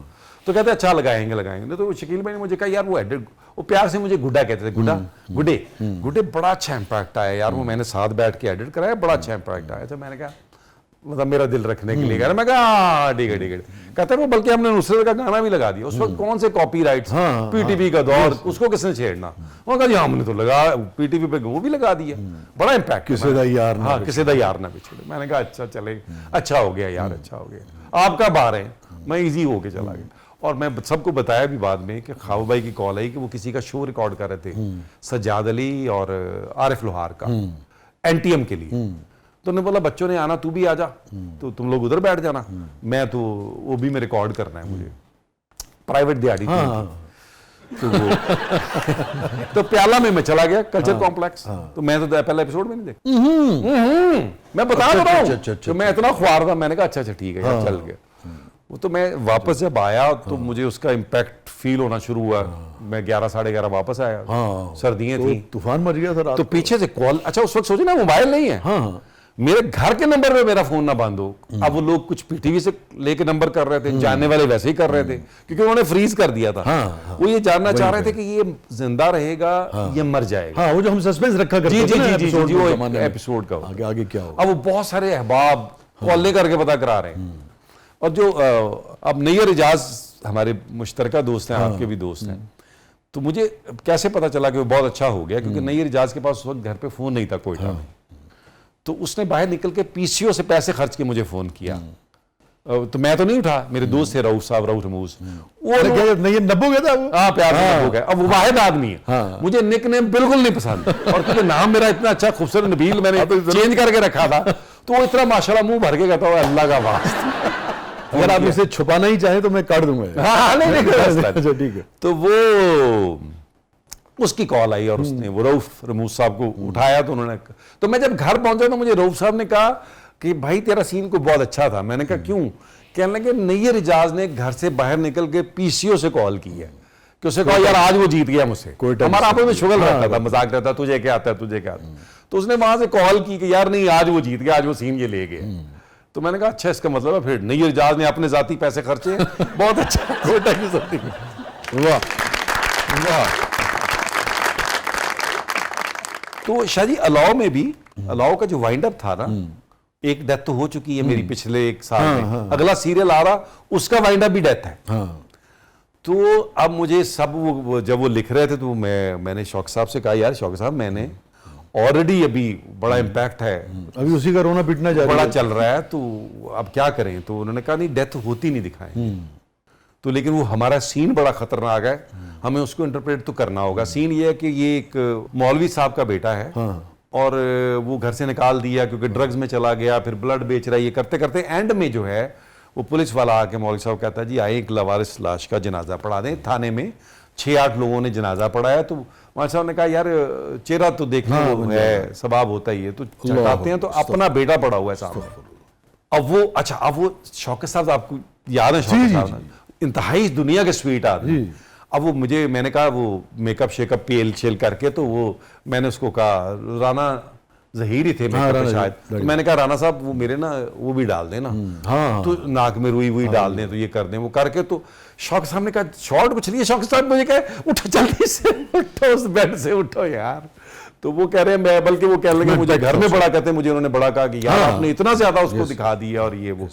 Speaker 2: तो कहते अच्छा लगाएंगे। तो शकील भाई ने मुझे कहा यार वो एडिट, वो प्यार से मुझे गुड्डा कहते थे, गुड्डे बड़ा अच्छा इंपैक्ट आया यार, वो मैंने साथ बैठ के एडिट कराया, बड़ा अच्छा इंपैक्ट आया। तो मैंने कहा मतलब मेरा दिल रखने के लिए कह रहा, मैं कहा ठीक है। कहते वो बल्कि हमने नुसरत का गाना भी लगा दिया। उस वक्त कौन से कॉपीराइट्स, पीटीवी का दौर, उसको किसने छेड़ना। वो कहा हमने तो लगा पीटीवी पे वो भी लगा दिया, बड़ा इंपैक्ट।
Speaker 1: किसी दा यार ना
Speaker 2: पिछड़े। मैंने कहा अच्छा चले, अच्छा हो गया यार, अच्छा हो गया। आप कब आ रहे हैं? मैं इजी होके चला गया। और मैं सबको बताया भी बाद में कि खाबा भाई की कॉल आई कि वो किसी का शो रिकॉर्ड कर रहे थे, सज्जाद अली और आरिफ लोहार का, एनटीएम के लिए। तो उन्होंने बोला बच्चों ने आना, तू भी आ जा, तो तुम लोग उधर बैठ जाना, मैं तो वो भी मैं रिकॉर्ड करना है मुझे, प्राइवेट दिहाड़ी थी। तो वो तो प्याला में मैं चला गया कल्चर कॉम्प्लेक्स। तो मैं तो पहला एपिसोड में नहीं देखा, मैं बता रहा हूँ। तो मैं इतना ख्वार था, मैंने कहा अच्छा ठीक है यार, चल गया वो। तो मैं वापस जब आया तो मुझे उसका इम्पैक्ट फील होना शुरू हुआ। मैं 11 साढ़े 11 वापस आया, सर्दियां थी,
Speaker 1: तूफान मच गया था।
Speaker 2: तो पीछे से कॉल, अच्छा उस वक्त सोचे ना मोबाइल नहीं है, मेरे घर के नंबर पे मेरा फोन ना बंद हो। अब वो लोग कुछ पीटीवी से लेके नंबर कर रहे थे, जानने वाले वैसे ही कर रहे थे क्योंकि उन्होंने फ्रीज कर दिया था। वो ये जानना चाह रहे थे कि ये जिंदा रहेगा या मर जाएगा।
Speaker 1: वो जो हम सस्पेंस रखा करते थे ना
Speaker 2: जी, वो एपिसोड का
Speaker 1: आगे क्या होगा।
Speaker 2: अब वो बहुत सारे अहबाब कॉल करके पता करा रहे हैं। और जो अब नैयर इजाज हमारे मुश्तरका दोस्त हैं, आपके भी दोस्त हैं, तो मुझे कैसे पता चला कि वो बहुत अच्छा हो गया, क्योंकि नैयर इजाज के पास उस वक्त घर पे फोन नहीं था कोयटा में। तो उसने बाहर निकल के पीसीओ से पैसे खर्च के मुझे फोन किया। तो मैं तो नहीं उठा, मेरे दोस्त थे रऊफ साहब, रऊफ रमूज, वो
Speaker 1: नहीं नब्बो गया था वो।
Speaker 2: प्यार से नब्बो गया। अब वो वाहिद आदमी है, मुझे निक नेम बिल्कुल नहीं पसंद, और क्योंकि नाम मेरा इतना अच्छा खूबसूरत नबील मैंने चेंज करके रखा था, तो वो इतना माशाल्लाह मुंह भर के कहता हुआ अल्लाह का वास्ता,
Speaker 1: अगर आप इसे छुपाना ही चाहें तो मैं काट दूंगा।
Speaker 2: नहीं, ठीक है। तो वो उसकी कॉल आई और उसने वो रऊफ रमूज साहब को उठाया। तो उन्होंने, तो मैं जब घर पहुंचा तो मुझे रऊफ साहब ने कहा कि भाई तेरा सीन को बहुत अच्छा था। मैंने कहा क्यों? कहने लगे नैयर इजाज ने घर से बाहर निकल के पीसीओ से कॉल की है कि उसे कहा यार आज वो जीत गया मुझसे। हमारा आपस में शुगल रहता था, मजाक रहता, तुझे क्या आता है, तुझे क्या आता है। तो उसने वहां से कॉल की कि यार नहीं आज वो जीत गया, आज वो सीन ये ले गए। तो मैंने कहा अच्छा इसका मतलब है फिर नैयर इजाज ने अपने जाती पैसे खर्चे, बहुत अच्छा। कोयटा की जाती, वाह वाह। तो शायद अलाव में भी, अलाव का जो वाइंड अप था ना, एक डेथ तो हो चुकी है मेरी पिछले 1 साल में, अगला सीरियल आ रहा उसका वाइंड अप भी डेथ है। तो अब मुझे सब वो जब वो लिख रहे थे तो मैंने शौक साहब से कहा यार शौक साहब मैंने ऑलरेडी अभी बड़ा इम्पैक्ट है,
Speaker 1: अभी उसी का रोना पिटना
Speaker 2: बड़ा चल रहा है, तो अब क्या करें। तो उन्होंने कहा नहीं डेथ होती नहीं दिखाएं, तो लेकिन वो हमारा सीन बड़ा खतरनाक है, हमें उसको इंटरप्रेट तो करना होगा। सीन ये है कि ये एक मौलवी साहब का बेटा है, और वो घर से निकाल दिया क्योंकि ड्रग्स में चला गया, फिर ब्लड बेच रहा है, ये करते करते एंड में जो है वो पुलिस वाला आके मौलवी साहब कहता है जी आए एक लवारिस लाश का जनाजा पढ़ा दें। थाने में 6-8 लोगों ने जनाजा पढ़ाया, तो मौलवी साहब ने कहा यार चेहरा तो देखना है, सवाब होता ही है, तो चढ़ाते हैं, तो अपना बेटा पड़ा हुआ है सामने। अब वो अच्छा, अब वो शौकत साहब आपको याद है, शौकत साहब इंतहाई दुनिया के स्वीट आदमी। अब वो मैंने कहा वो मेकअप शेकअप पेल शेल करके, तो वो मैंने उसको कहा राना जहीर ही थे मेकअप शायद, तो मैंने कहा राना साहब वो मेरे ना वो भी डाल देना, तो नाक में रुई वही डाल दें, तो ये कर दें, वो करके। तो शौक साहब ने कहा शॉर्ट कुछ नहीं है, शौक साहब मुझे कहे उठो जल्दी से, उठो उस बेड से उठो यार। तो वो कह रहे हैं मैं, बल्कि वो कह लगे मुझे घर में बड़ा कहते हैं, मुझे उन्होंने बड़ा कहा कि यार आपने इतना ज्यादा उसको दिखा दिया और ये वो।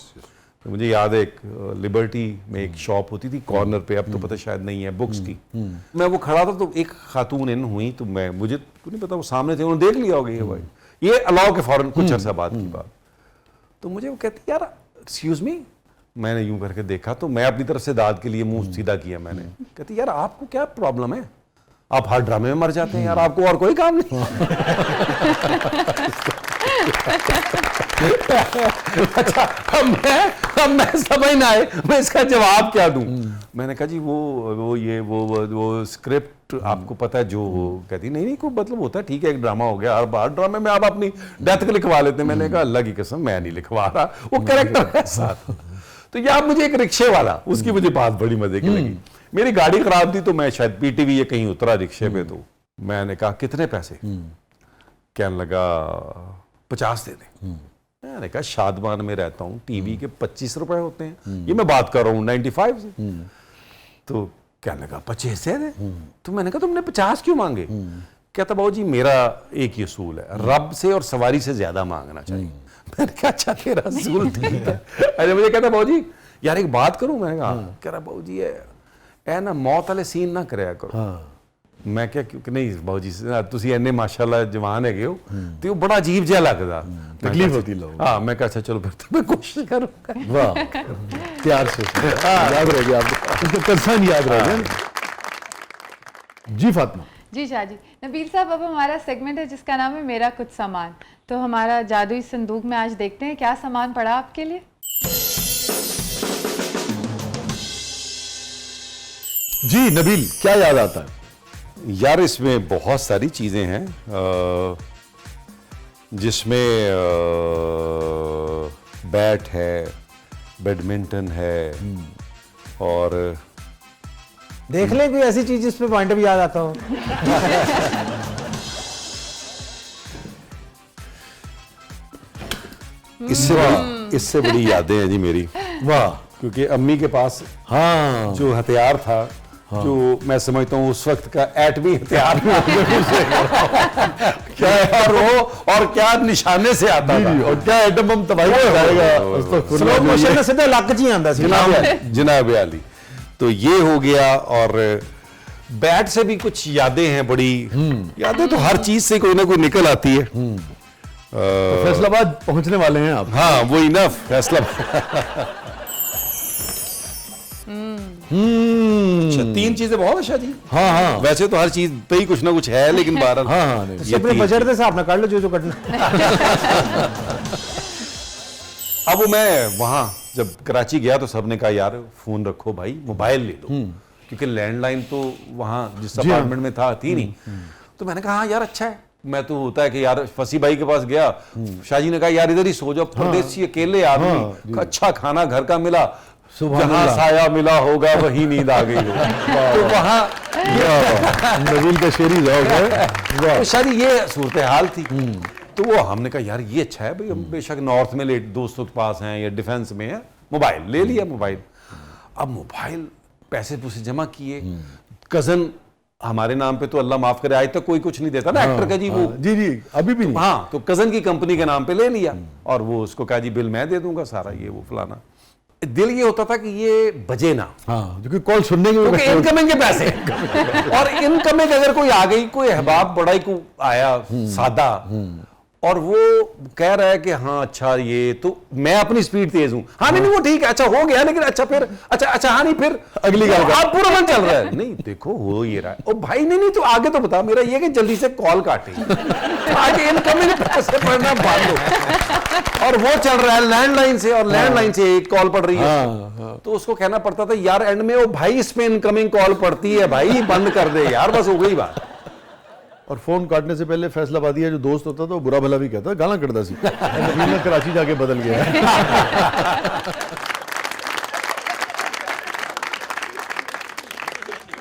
Speaker 2: तो मुझे याद है एक लिबर्टी में एक शॉप होती थी कॉर्नर पे, अब तो पता शायद नहीं है, बुक्स की। मैं वो खड़ा था तो एक खातून इन हुई, तो मैं मुझे तो नहीं पता वो सामने थे, उन्होंने देख लिया होगा ये भाई, ये अलाव के फौरन कुछ अर्सा बाद की बात। तो मुझे वो कहती यार एक्सक्यूज मी, मैंने यूं करके देखा, तो मैं अपनी तरफ से दाद के लिए मुंह सीधा किया मैंने। कहती यार आपको क्या प्रॉब्लम है, आप हर ड्रामे में मर जाते हैं यार, आपको और कोई काम नहीं। अच्छा अब मैं समझ ना आए मैं इसका जवाब क्या दूं। मैंने कहा जी वो स्क्रिप्ट आपको पता है जो। कहती नहीं कोई मतलब होता है, ठीक है एक ड्रामा हो गया, हर ड्रामे में आप अपनी डेथ को लिखवा लेते हैं। मैंने कहा अल्लाह की कसम मैं नहीं लिखवा रहा, वो कैरेक्टर है साथ। तो यार मुझे एक रिक्शे वाला, उसकी मुझे बात बड़ी मजे की लगी। मेरी गाड़ी खराब थी तो मैं शायद पीटीवी या कहीं उतरा रिक्शे पे, तो मैंने कहा कितने पैसे? कहने लगा 50 दे दे। मैंने कहा शादमान में रहता हूँ, टीवी के 25 रुपए होते हैं, ये मैं बात कर रहा हूँ 95 से। तो कहने लगा 25 से दे। तो मैंने कहा तुमने 50 क्यों मांगे? कहता बाबू जी मेरा एक ही असूल है, रब से और सवारी से ज्यादा मांगना चाहिए। मैंने कहा अच्छा तेरा असूल ठीक है। अरे मुझे कहता बाबू जी यार एक बात करूं, मैंने कहा कह रहा बाबू जी है ना मौत वाले सीन ना कराया करो। मैं क्या क्योंकि नहीं बाबू जी ਤੁਸੀਂ ਇੰਨੇ ਮਾਸ਼ਾਅੱਲਾ ਜਵਾਨ ਹੈਗੇ ਹੋ ਤੇ ਉਹ ਬੜਾ ਅਜੀਬ ਜਿਹਾ ਲੱਗਦਾ
Speaker 1: तकलीफ होती लोगों
Speaker 2: हाँ मैं कहा अच्छा चलो फिर तो मैं कोशिश करूंगा
Speaker 1: को। वाह प्यार से याद रह गया आपको, उसका कंसर्न याद रह गया। जी फातिमा।
Speaker 3: जी शाह जी। नबील साहब, अब हमारा सेगमेंट है जिसका नाम है मेरा कुछ सामान। तो हमारा जादुई संदूक में आज देखते हैं क्या सामान पड़ा आपके लिए।
Speaker 1: जी नबील, क्या याद आता है?
Speaker 2: यार इसमें बहुत सारी चीज़ें हैं जिसमें बैट है, बैडमिंटन है और
Speaker 4: देख लें कोई ऐसी चीज जिस पे पॉइंट भी याद आता हो।
Speaker 2: इससे बड़ी यादें हैं जी मेरी,
Speaker 1: वाह।
Speaker 2: क्योंकि अम्मी के पास
Speaker 1: हाँ
Speaker 2: जो हथियार था, जो मैं समझता हूँ उस वक्त का एटमी हथियार क्या यार वो, और क्या निशाने से आता था,
Speaker 1: और क्या आइटम हम तबाही कर जाएगा।
Speaker 4: स्लो मोशन में सीधा लक जी आंदा सी।
Speaker 2: जनाब आली। तो ये हो गया, और बैट से भी कुछ यादें हैं बड़ी। यादें तो हर चीज से कोई ना कोई निकल आती है।
Speaker 1: फैसलाबाद पहुंचने वाले हैं आप।
Speaker 2: हाँ वही ना, फैसला। अच्छा, 3 चीजें बहुत अच्छा जी।
Speaker 1: हाँ हाँ
Speaker 2: वैसे तो हर चीज पे ही कुछ ना कुछ है, लेकिन बहरहाल
Speaker 1: हाँ हाँ नहीं।
Speaker 4: ये अपने बजट के हिसाब ना कर लो जो करना।
Speaker 2: अब वो मैं वहां जब कराची गया तो सबने कहा यार फोन रखो भाई, मोबाइल ले लो, क्योंकि लैंडलाइन तो वहां जिस अपार्टमेंट में था थी नहीं। तो मैंने कहा हाँ यार अच्छा है। मैं तो होता है कि यार फसी भाई के पास गया, शाहजी ने कहा यार इधर ही सो जाओ, परदेसी अकेले आदमी, अच्छा खाना घर का मिला, जहां साया मिला होगा वही नींद आ गई हो। तो वहां
Speaker 1: नबील का शेरी जाओगे।
Speaker 2: तो शायद ये सूरत हाल थी। तो वो हमने कहा यार ये अच्छा है भाई, हम बेशक नॉर्थ में दोस्तों के पास हैं या डिफेंस में है, मोबाइल ले लिया। मोबाइल, अब मोबाइल पैसे पूसे जमा किए। कजन हमारे नाम पे तो अल्लाह माफ करे आज तक कोई कुछ नहीं देता ना एक्टर का जी, वो
Speaker 1: जी जी अभी भी नहीं।
Speaker 2: हाँ, तो कजन की कंपनी के नाम पे ले लिया, और वो उसको कहा जी बिल मैं दे दूंगा सारा, ये वो फलाना। दिल ये होता था कि ये बजे ना,
Speaker 1: हाँ क्योंकि कॉल सुनने के
Speaker 2: क्योंकि इनकमिंग के पैसे और इनकमिंग अगर कोई आ गई, कोई अहबाब बड़ा ही को आया सादा, और वो कह रहा है कि हाँ अच्छा ये तो मैं अपनी स्पीड तेज हूं, हाँ नहीं वो ठीक है, अच्छा हो गया, लेकिन अच्छा फिर अच्छा हाँ नहीं फिर
Speaker 1: अगली गाल का।
Speaker 2: आप पूरा मन चल रहा है, नहीं देखो हो ये रहा है, ओ भाई नहीं तो आगे तो बता। मेरा ये कि जल्दी से कॉल काटे, आगे इनकमिंग पैसे पड़ना बंद हो। और वो चल रहा है लैंडलाइन से, और लैंडलाइन से एक कॉल पड़ रही है, तो उसको कहना पड़ता था यार एंड में, ओ भाई इसमें इनकमिंग कॉल पड़ती है भाई, बंद कर दे यार, बस हो गई बात।
Speaker 1: और फोन काटने से पहले फैसलाबादी जो दोस्त होता था वो बुरा भला भी कहता, गाना कटता सी। नबील ने कराची जाके बदल गया।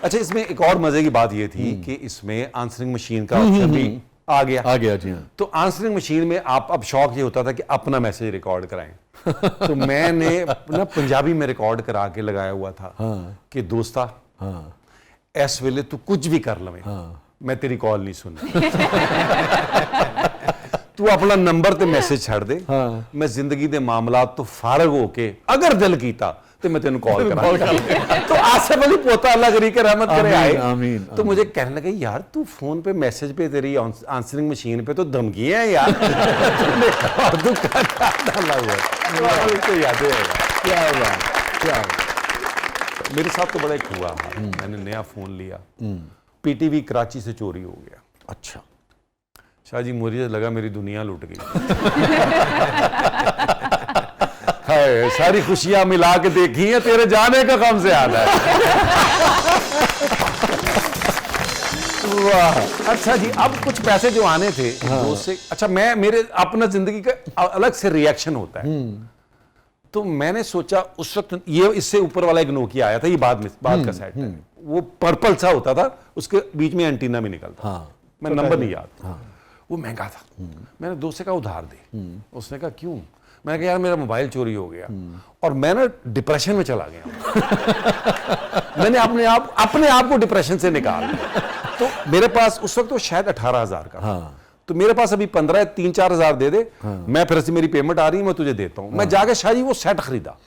Speaker 2: अच्छा, इसमें एक और मजे की बात ये थी कि इसमें आंसरिंग मशीन का ऑप्शन भी आ गया
Speaker 1: जी हाँ।
Speaker 2: तो आंसरिंग मशीन में आप अब शौक ये होता था कि अपना मैसेज रिकॉर्ड कराएं। तो मैंने ना पंजाबी में रिकॉर्ड करा के लगाया हुआ था कि दोस्ता इस वेले तू कुछ भी कर लवे, मैं तेरी कॉल नहीं सुननी। तू अपना नंबर ते मैसेज छड़ दे, मैं जिंदगी दे मामलात तो फारग होके अगर दिल कीता तो मैं तेन कॉल करा। तो आसिफ अली पोता अल्लाह करी के रहमत करे आए,
Speaker 1: आमीन,
Speaker 2: तो मुझे कहने लगे यार तू फोन पे मैसेज पे, तेरी आंसरिंग मशीन पे तो धमकियां हैं यार। और तू डाला हुआ है। तो यादें हैं
Speaker 1: क्या बात, क्या
Speaker 2: मेरे साथ तो बड़ा एक हुआ। मैंने नया फोन लिया, पीटीवी कराची से चोरी हो गया।
Speaker 1: अच्छा
Speaker 2: शाह जी मुझे लगा मेरी दुनिया लुट गई। हाय, सारी खुशियां मिला के देखी है, तेरे जाने का कम से आना है। वाह। अच्छा जी, अब कुछ पैसे जो आने थे उससे, अच्छा मैं मेरे अपना जिंदगी का अलग से रिएक्शन होता है। तो मैंने सोचा उस वक्त ये इससे ऊपर वाला एक नोकिया आया था, ये बाद का सेट है, वो पर्पल सा होता था, उसके बीच में एंटीना भी निकलता। मैं नंबर नहीं याद, वो महंगा था। मैंने दोस्त से कहा उधार दे, उसने कहा क्यों? मैंने कहा यार मेरा मोबाइल चोरी हो गया और मैं ना डिप्रेशन में चला गया। मैंने अपने आप को डिप्रेशन से निकाल दिया। तो मेरे पास उस वक्त तो शायद 18,000 का, तो मेरे पास अभी 15 3-4 हज़ार दे दे, मैं फिर से मेरी पेमेंट आ रही है, मैं तुझे देता हूं। मैं जाके शाह जी वो सेट खरीदा।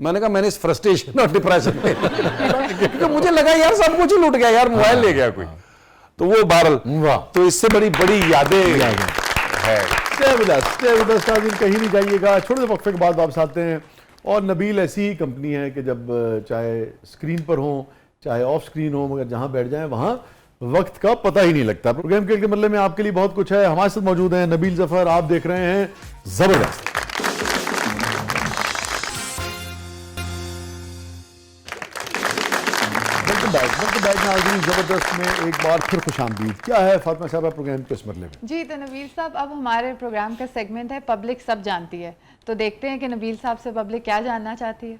Speaker 2: मैंने कहा मैंने इस फ्रस्ट्रेशन और डिप्रेशन में, क्योंकि मुझे लगा यार सब कुछ लूट गया यार, मोबाइल ले गया कोई। तो वो बहरहाल,
Speaker 1: वाह।
Speaker 2: तो इससे बड़ी बड़ी यादें है।
Speaker 1: जबरदस्त नाज़रीन, कहीं नहीं जाइएगा, छोटे से वक्फे के बाद वापस आते हैं। और नबील ऐसी ही कंपनी है कि जब चाहे स्क्रीन पर हो चाहे ऑफ स्क्रीन हो, मगर जहां बैठ जाएं वहां वक्त का पता ही नहीं लगता। प्रोग्राम के मतलब में आपके लिए बहुत कुछ है। हमारे साथ मौजूद हैं नबील जफर, आप देख रहे हैं जबरदस्त। वेलकम बैक नाज़रीन, जबरदस्त में एक बार फिर खुशामदीद। क्या है फातिमा साहब प्रोग्राम के इस मरले में?
Speaker 3: जी, तो नबील साहब, अब हमारे प्रोग्राम का सेगमेंट है पब्लिक सब जानती है। तो देखते हैं कि नबील साहब से पब्लिक क्या जानना चाहती है।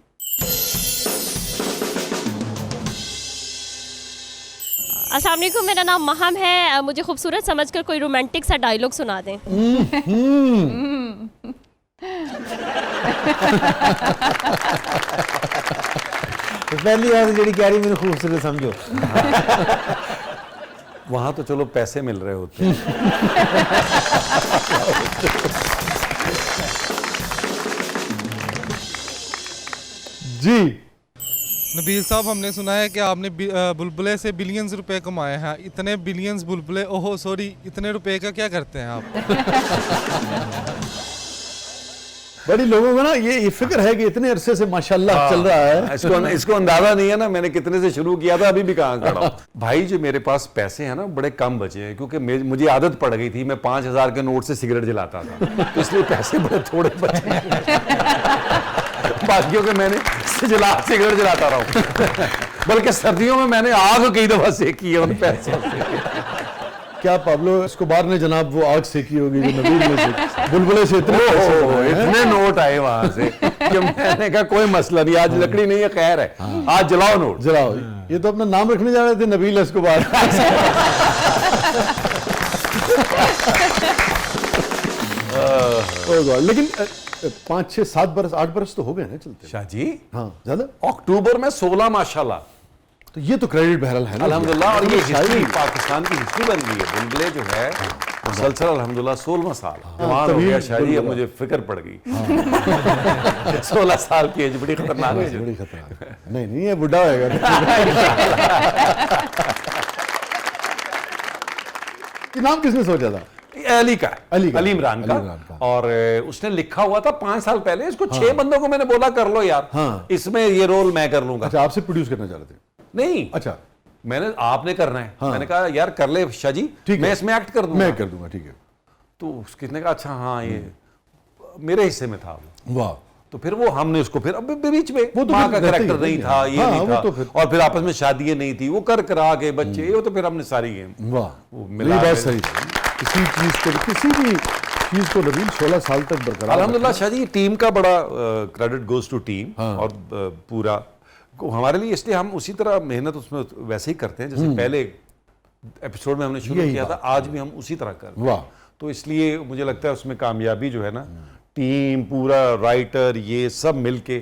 Speaker 5: अस्सलाम वालेकुम, मेरा नाम महम है। मुझे खूबसूरत समझकर कोई रोमांटिक सा डायलॉग सुना दें।
Speaker 4: तो पहली बात जी कह रही, मेरे खूबसूरत समझो।
Speaker 2: वहां तो चलो पैसे मिल रहे होते हैं।
Speaker 1: जी
Speaker 6: नबील साहब, हमने सुना है कि आपने बुलबुले से बिलियंस रुपए कमाए हैं। इतने बिलियंस बुलबुले, ओहो सॉरी, इतने रुपए का क्या करते हैं आप?
Speaker 1: बड़ी लोगों को ना ये फिक्र है कि इतने अरसे से माशाल्लाह चल रहा है।
Speaker 2: इसको अंदाजा नहीं है ना मैंने कितने से शुरू किया था, अभी भी कहाँ खड़ा हूं। भाई जो मेरे पास पैसे हैं ना बड़े कम बचे हैं, क्योंकि मुझे आदत पड़ गई थी, मैं 5,000 के नोट से सिगरेट जलाता था, तो इसलिए पैसे बड़े थोड़े बचे हैं। बाकियों के मैंने सिगरेट जलाता रहा हूं। बल्कि सर्दियों में मैंने आग कई दफा सेकी है उन पैसों से।
Speaker 1: क्या पाब्लो एस्कोबार ने जनाब वो आग सेकी होगी जो नबील ने सेकी? बुलबुले से
Speaker 2: इतने नोट आए वहां से कि मैंने कहा कोई मसला नहीं, आज लकड़ी नहीं है, खैर है, आज जलाओ नोट।
Speaker 1: जलाओ। ये तो अपना नाम रखने जा रहे थे, नबील एस्कोबार। लेकिन 5, 6, 7 बरस 8 बरस तो हो गए ना चलते।
Speaker 2: शाह जी,
Speaker 1: हाँ, ज्यादा।
Speaker 2: अक्टूबर में 16 माशाल्लाह,
Speaker 1: तो ये तो क्रेडिट बहरहाल है ना
Speaker 2: अल्हम्दुलिल्लाह। और ये हिस्ट्री पाकिस्तान की हिस्ट्री बन गई है। बुलबुले जो है मुसलसल अल्हम्दुलिल्लाह 16 साल जवान हो गया शायद, अब मुझे फिक्र पड़ गई। 16 साल की एज बड़ी खतरनाक है।
Speaker 1: बड़ी खतरनाक है। नहीं ये बुढ़ा होएगा। ये नाम किसने सोचा था?
Speaker 2: अली का,
Speaker 1: अली
Speaker 2: इमरान का। और उसने लिखा हुआ था 5 साल पहले। इसको 6 बंदों को मैंने बोला कर लो यार,
Speaker 1: हाँ।
Speaker 2: इसमें ये रोल मैं कर लूंगा।
Speaker 1: अच्छा, आपसे प्रोड्यूस करना चाह रहे थे?
Speaker 2: नहीं,
Speaker 1: अच्छा,
Speaker 2: मैंने आपने करना है।
Speaker 1: हाँ।
Speaker 2: मैंने कहा यार कर ले शाह जी, मैं इसमें एक्ट कर दूंगा।
Speaker 1: मैं कर दूंगा, ठीक है।
Speaker 2: तो उसने कहा अच्छा हाँ, ये मेरे हिस्से में था वो।
Speaker 1: वाह।
Speaker 2: तो फिर वो हमने उसको फिर अब बीच में
Speaker 1: वो तो
Speaker 2: माँ
Speaker 1: फिर
Speaker 2: का
Speaker 1: रहते ही
Speaker 2: कैरेक्टर नहीं
Speaker 1: है।
Speaker 2: था, ये
Speaker 1: हाँ,
Speaker 2: नहीं
Speaker 1: वो
Speaker 2: था,
Speaker 1: तो फिर-
Speaker 2: और फिर आपस में शादी नहीं थी, वो कर करा के बच्चे, वो तो फिर हमने सारी गेम
Speaker 1: वाह,
Speaker 2: वो
Speaker 1: ये
Speaker 2: मिला
Speaker 1: बात
Speaker 2: के-
Speaker 1: सही है। किसी भी चीज को नबील 16 साल तक बरकरार
Speaker 2: अल्हम्दुलिल्लाह शाह जी, टीम का बड़ा क्रेडिट गोज टू टीम।
Speaker 1: हाँ।
Speaker 2: और पूरा हमारे लिए, इसलिए हम उसी तरह मेहनत उसमें वैसे ही करते हैं जैसे पहले एपिसोड में हमने शुरू
Speaker 1: यही
Speaker 2: किया था,
Speaker 1: बात
Speaker 2: आज भी हम उसी तरह कर रहे हैं।
Speaker 1: वाह।
Speaker 2: तो इसलिए मुझे लगता है उसमें कामयाबी जो है ना, टीम पूरा राइटर ये सब मिलके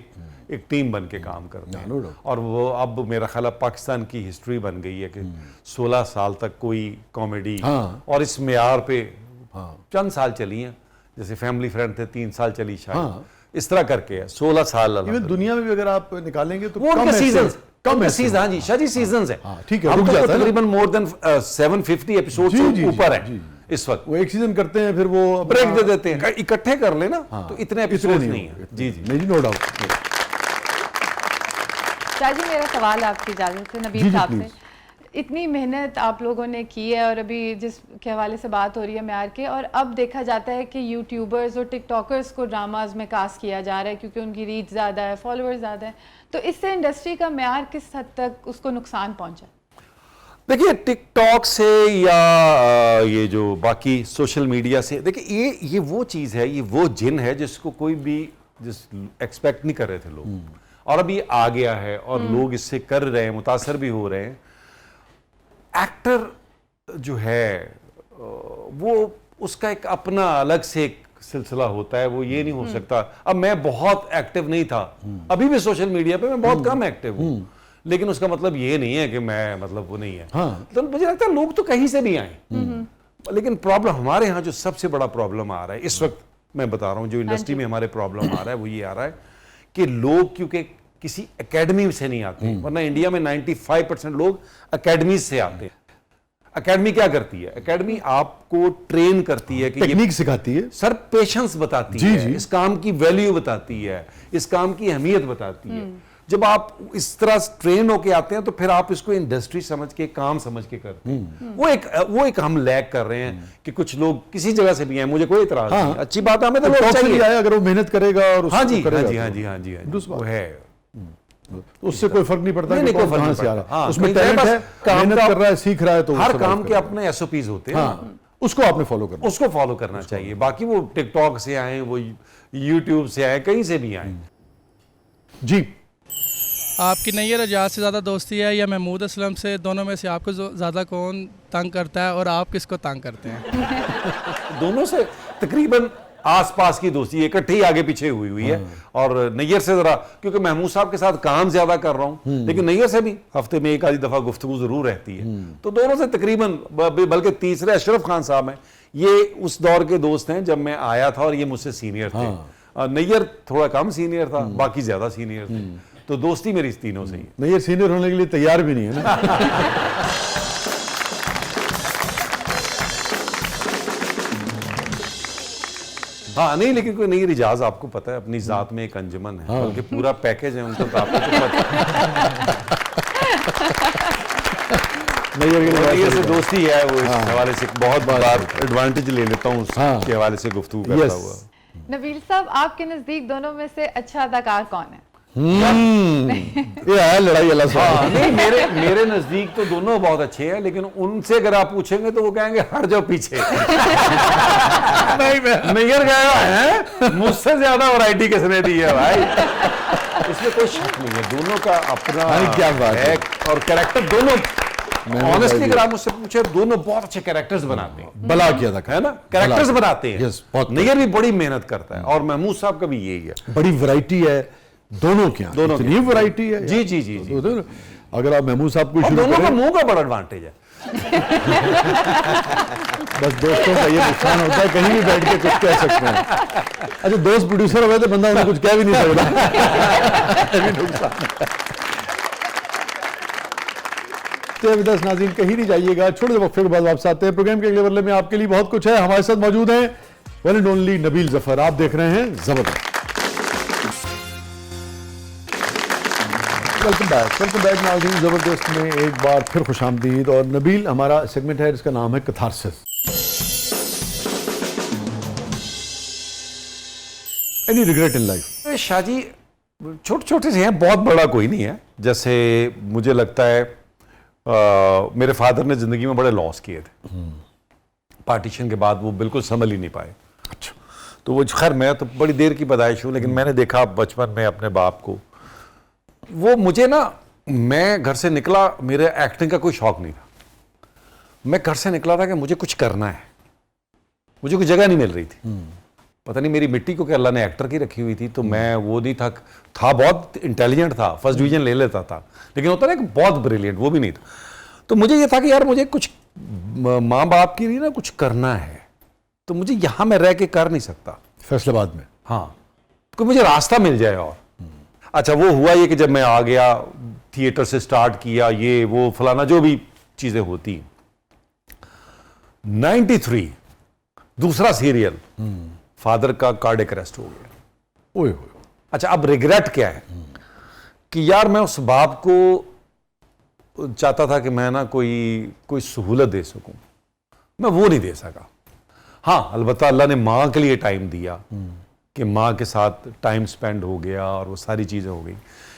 Speaker 2: एक टीम बन के काम करते हैं। और वो अब मेरा ख्याल है पाकिस्तान की हिस्ट्री बन गई है कि 16 साल तक कोई कॉमेडी,
Speaker 1: हाँ।
Speaker 2: और इस मेयार पे
Speaker 1: हाँ।
Speaker 2: चंद साल चली हैं, जैसे फैमिली फ्रेंड थे 3 साल चली शायद,
Speaker 1: हाँ।
Speaker 2: इस तरह करके है 16 साल।
Speaker 1: इवन दुनिया में भी अगर आप निकालेंगे तो
Speaker 2: वो उनके
Speaker 1: ऐसे-
Speaker 2: सीजन्स,
Speaker 1: कम
Speaker 2: उनके
Speaker 1: ऐसे-
Speaker 2: सीजन, हाँ जी शाह जी, सीजन्स है।
Speaker 1: हाँ, ठीक है,
Speaker 2: हम
Speaker 1: रुक
Speaker 2: तो
Speaker 1: जाता है ना।
Speaker 2: तकरीबन मोर देन 750 एपिसोड
Speaker 1: जी,
Speaker 2: से
Speaker 1: जी,
Speaker 2: ऊपर
Speaker 1: जी,
Speaker 2: है
Speaker 1: जी।
Speaker 2: इस वक्त।
Speaker 1: वो एक सीजन करते हैं, फिर वो
Speaker 2: ब्रेक दे देते हैं, इकट्ठे कर लेना
Speaker 1: हाँ,
Speaker 2: तो इतने एपिसोड नहीं है।
Speaker 1: होंगे।
Speaker 2: जी जी,
Speaker 1: नहीं जी, नो डाउट।
Speaker 3: शाह जी, मेरा सवाल आपकी इजाज़त से
Speaker 1: जी,
Speaker 3: नबील
Speaker 1: जी,
Speaker 3: साहब
Speaker 1: प्लीज़।
Speaker 3: से, इतनी मेहनत आप लोगों ने की है, और अभी जिस के हवाले से बात हो रही है म्यार के, और अब देखा जाता है कि यूट्यूबर्स और टिकटॉकर्स को ड्रामाज में कास्ट किया जा रहा है क्योंकि उनकी रीच ज़्यादा है, फॉलोअर्स ज़्यादा है, तो इससे इंडस्ट्री का म्यार किस हद तक उसको नुकसान पहुंचा?
Speaker 2: देखिए टिकटॉक से या ये जो बाकी सोशल मीडिया से, देखिए ये वो चीज़ है, ये वो जिन है जिसको कोई भी एक्सपेक्ट नहीं कर रहे थे लोग, और अब ये आ गया है और लोग इससे कर रहे हैं, मुतासर भी हो रहे हैं। एक्टर जो है वो उसका एक अपना अलग से एक सिलसिला होता है, वो ये नहीं हो सकता। अब मैं बहुत एक्टिव नहीं था, अभी भी सोशल मीडिया पे मैं बहुत कम एक्टिव हूँ, लेकिन उसका मतलब ये नहीं है कि मैं मतलब वो नहीं है।
Speaker 1: हाँ।
Speaker 2: तो मुझे लगता है लोग तो कहीं से भी आए, लेकिन प्रॉब्लम हमारे यहाँ जो सबसे बड़ा प्रॉब्लम आ रहा है इस वक्त, मैं बता रहा हूँ जो इंडस्ट्री में हमारे प्रॉब्लम आ रहा है वो ये आ रहा है कि लोग क्योंकि किसी एकेडमी से नहीं आते, वरना इंडिया में 95% लोग एकेडमी से आते हैं। एकेडमी क्या करती है? एकेडमी आपको ट्रेन करती है कि ये
Speaker 1: टेक्निक सिखाती है।
Speaker 2: सर पेशेंस बताती
Speaker 1: जी,
Speaker 2: है,
Speaker 1: जी।
Speaker 2: इस काम की वैल्यू बताती है, इस काम की अहमियत बताती है। जब आप इस तरह ट्रेन होके आते हैं तो फिर आप इसको इंडस्ट्री समझ के, काम समझ के करते हैं। वो एक हम लैग कर रहे हैं कि कुछ लोग किसी जगह से भी हैं, मुझे कोई इतराज नहीं, अच्छी बात है, हमें तो लोग
Speaker 1: टॉप से भी
Speaker 2: चाहिए।
Speaker 1: आया, अगर वो मेहनत करेगा और
Speaker 2: हाँ जी,
Speaker 1: उसको
Speaker 2: हाँ
Speaker 1: करेगा
Speaker 2: जी, हाँ
Speaker 1: तो-
Speaker 2: जी, हाँ जी, हाँ जी,
Speaker 1: दूसरी बात।
Speaker 2: वो है।
Speaker 1: तो उससे कोई फर्क नहीं पड़ता
Speaker 2: नहीं,
Speaker 1: कि
Speaker 2: कोई
Speaker 1: कौन
Speaker 2: फर्क
Speaker 1: कहाँ
Speaker 2: नहीं
Speaker 1: से आ
Speaker 2: पड़ता।
Speaker 1: रहा है,
Speaker 2: हाँ,
Speaker 1: उसमें
Speaker 2: कहीं
Speaker 1: टैलेंट
Speaker 2: बस
Speaker 1: है,
Speaker 2: काम
Speaker 1: मेहनत
Speaker 2: का-
Speaker 1: कर रहा है, सीख रहा है, तो वो
Speaker 2: हर
Speaker 1: survive
Speaker 2: काम के
Speaker 1: करेगा।
Speaker 2: अपने SOPs होते हैं,
Speaker 1: हाँ, उसको आपने फॉलो करना।
Speaker 2: उसको फॉलो करना चाहिए। बाकी वो टिकटॉक से आए, वो यूट्यूब से आए, कहीं से भी आए।
Speaker 1: जी,
Speaker 7: आपकी नैयर एजाज से ज़्यादा दोस्ती है या महमूद असलम से? दोनों में से आपको ज़्यादा कौन तंग करता है और आप किसको तंग करते हैं?
Speaker 2: दोनों से तकरीबन आसपास की दोस्ती इकट्ठी आगे पीछे हुई है। और नैयर से जरा, क्योंकि महमूद साहब के साथ काम ज्यादा कर रहा हूं, लेकिन नैयर से भी हफ्ते में एक आधी दफा गुफ्तगू जरूर रहती है। तो दोनों से तकरीबन, बल्कि तीसरे अशरफ खान साहब हैं, ये उस दौर के दोस्त हैं जब मैं आया था और ये मुझसे सीनियर थे। नैयर थोड़ा कम सीनियर था, बाकी ज्यादा सीनियर थे। तो दोस्ती मेरी इस तीनों से ही है।
Speaker 1: नहीं ये सीनियर होने के लिए तैयार भी नहीं है ना।
Speaker 2: हाँ नहीं, लेकिन कोई नई रिजाज आपको पता है अपनी जात में एक अंजुमन है, बल्कि पूरा पैकेज है उनका, तो आपको तो पता नैयर से दोस्ती है, वो इस हवाले से बहुत बार एडवांटेज ले लेता हूँ उसके हवाले से गुफ्तगू करता हुआ।
Speaker 3: नबील साहब, आपके नजदीक दोनों में से अच्छा अदाकार कौन है?
Speaker 1: ये है लड़ाई अल्लाह से।
Speaker 2: हाँ नहीं, मेरे नजदीक तो दोनों बहुत अच्छे हैं, लेकिन उनसे अगर आप पूछेंगे तो वो कहेंगे हट जाओ पीछे। नैयर गया है, मुझसे ज्यादा वैरायटी किसने दी है भाई? इसमें कोई शक नहीं है, दोनों का अपना
Speaker 1: क्या बात है।
Speaker 2: और कैरेक्टर दोनों, ऑनेस्टली अगर आप मुझसे पूछे, दोनों बहुत अच्छे कैरेक्टर्स बनाते हैं।
Speaker 1: बला किया था,
Speaker 2: है ना, कैरेक्टर्स बनाते हैं।
Speaker 1: यस, बहुत
Speaker 2: नैयर भी बड़ी मेहनत करता है और महमूद साहब का भी यही है।
Speaker 1: बड़ी वैरायटी है दोनों के यहाँ,
Speaker 2: दोनों के
Speaker 1: इतनी वैरायटी है।
Speaker 2: जी, जी, जी, जी।
Speaker 1: तो अगर आप महमूद साहब को
Speaker 2: और
Speaker 1: शुरू
Speaker 2: दोनों का
Speaker 1: करें,
Speaker 2: मुंह का बड़ा एडवांटेज है।
Speaker 1: बस दोस्तों का ये नुकसान होता है, कहीं भी बैठ के कुछ कह सकते हैं। अच्छा, दोस्त प्रोड्यूसर हो गए तो बंदा उन्हें कुछ कह भी नहीं सकता। ये भी नुकसान है। तो विदास नाज़रीन, कहीं नहीं जाइएगा, छोटे से वक्फे के बाद वापस आते हैं। प्रोग्राम के अगले बदले में आपके लिए बहुत कुछ है। हमारे साथ मौजूद हैं one and only Nabeel Zafar. आप देख रहे हैं जबरदस्त। वेलकम बैक नाज़रीन, जबरदस्त में एक बार फिर खुशामदीद। और नबील, हमारा सेगमेंट है जिसका नाम है catharsis. Any regret in life?
Speaker 2: Shah ji छोटे छोटे से हैं, बहुत बड़ा कोई नहीं है। जैसे मुझे लगता है मेरे फादर ने जिंदगी में बड़े लॉस किए थे। पार्टीशन के बाद वो बिल्कुल संभल ही नहीं पाए। अच्छा, तो वो, खैर मैं तो बड़ी देर की पैदाइश हूँ, लेकिन मैंने देखा बचपन में अपने बाप को। वो मुझे ना, मैं घर से निकला, मेरे एक्टिंग का कोई शौक नहीं था। मैं घर से निकला था कि मुझे कुछ करना है, मुझे कोई जगह नहीं मिल रही थी। पता नहीं मेरी मिट्टी को क्या अल्लाह ने एक्टर की रखी हुई थी, तो मैं वो नहीं था बहुत इंटेलिजेंट था, फर्स्ट डिवीजन ले लेता था, लेकिन होता ना कि बहुत ब्रिलियंट, वो भी नहीं था। तो मुझे ये था कि यार मुझे कुछ माँ बाप के लिए ना कुछ करना है, तो मुझे यहाँ मैं रह के कर नहीं सकता।
Speaker 1: फैसलाबाद में?
Speaker 2: हाँ, तो मुझे रास्ता मिल जाए। और अच्छा, वो हुआ ये कि जब मैं आ गया, थिएटर से स्टार्ट किया, ये वो फलाना जो भी चीजें होती। 93 दूसरा सीरियल, फादर का कार्डियक अरेस्ट हो गया।
Speaker 1: ओए होए।
Speaker 2: अच्छा, अब रिग्रेट क्या है कि यार मैं उस बाप को चाहता था कि मैं ना कोई सहूलत दे सकूं, मैं वो नहीं दे सका। हाँ, अलबत्ता अल्लाह ने माँ के लिए टाइम दिया कि माँ के साथ टाइम स्पेंड हो गया और वो सारी चीज़ें हो गई,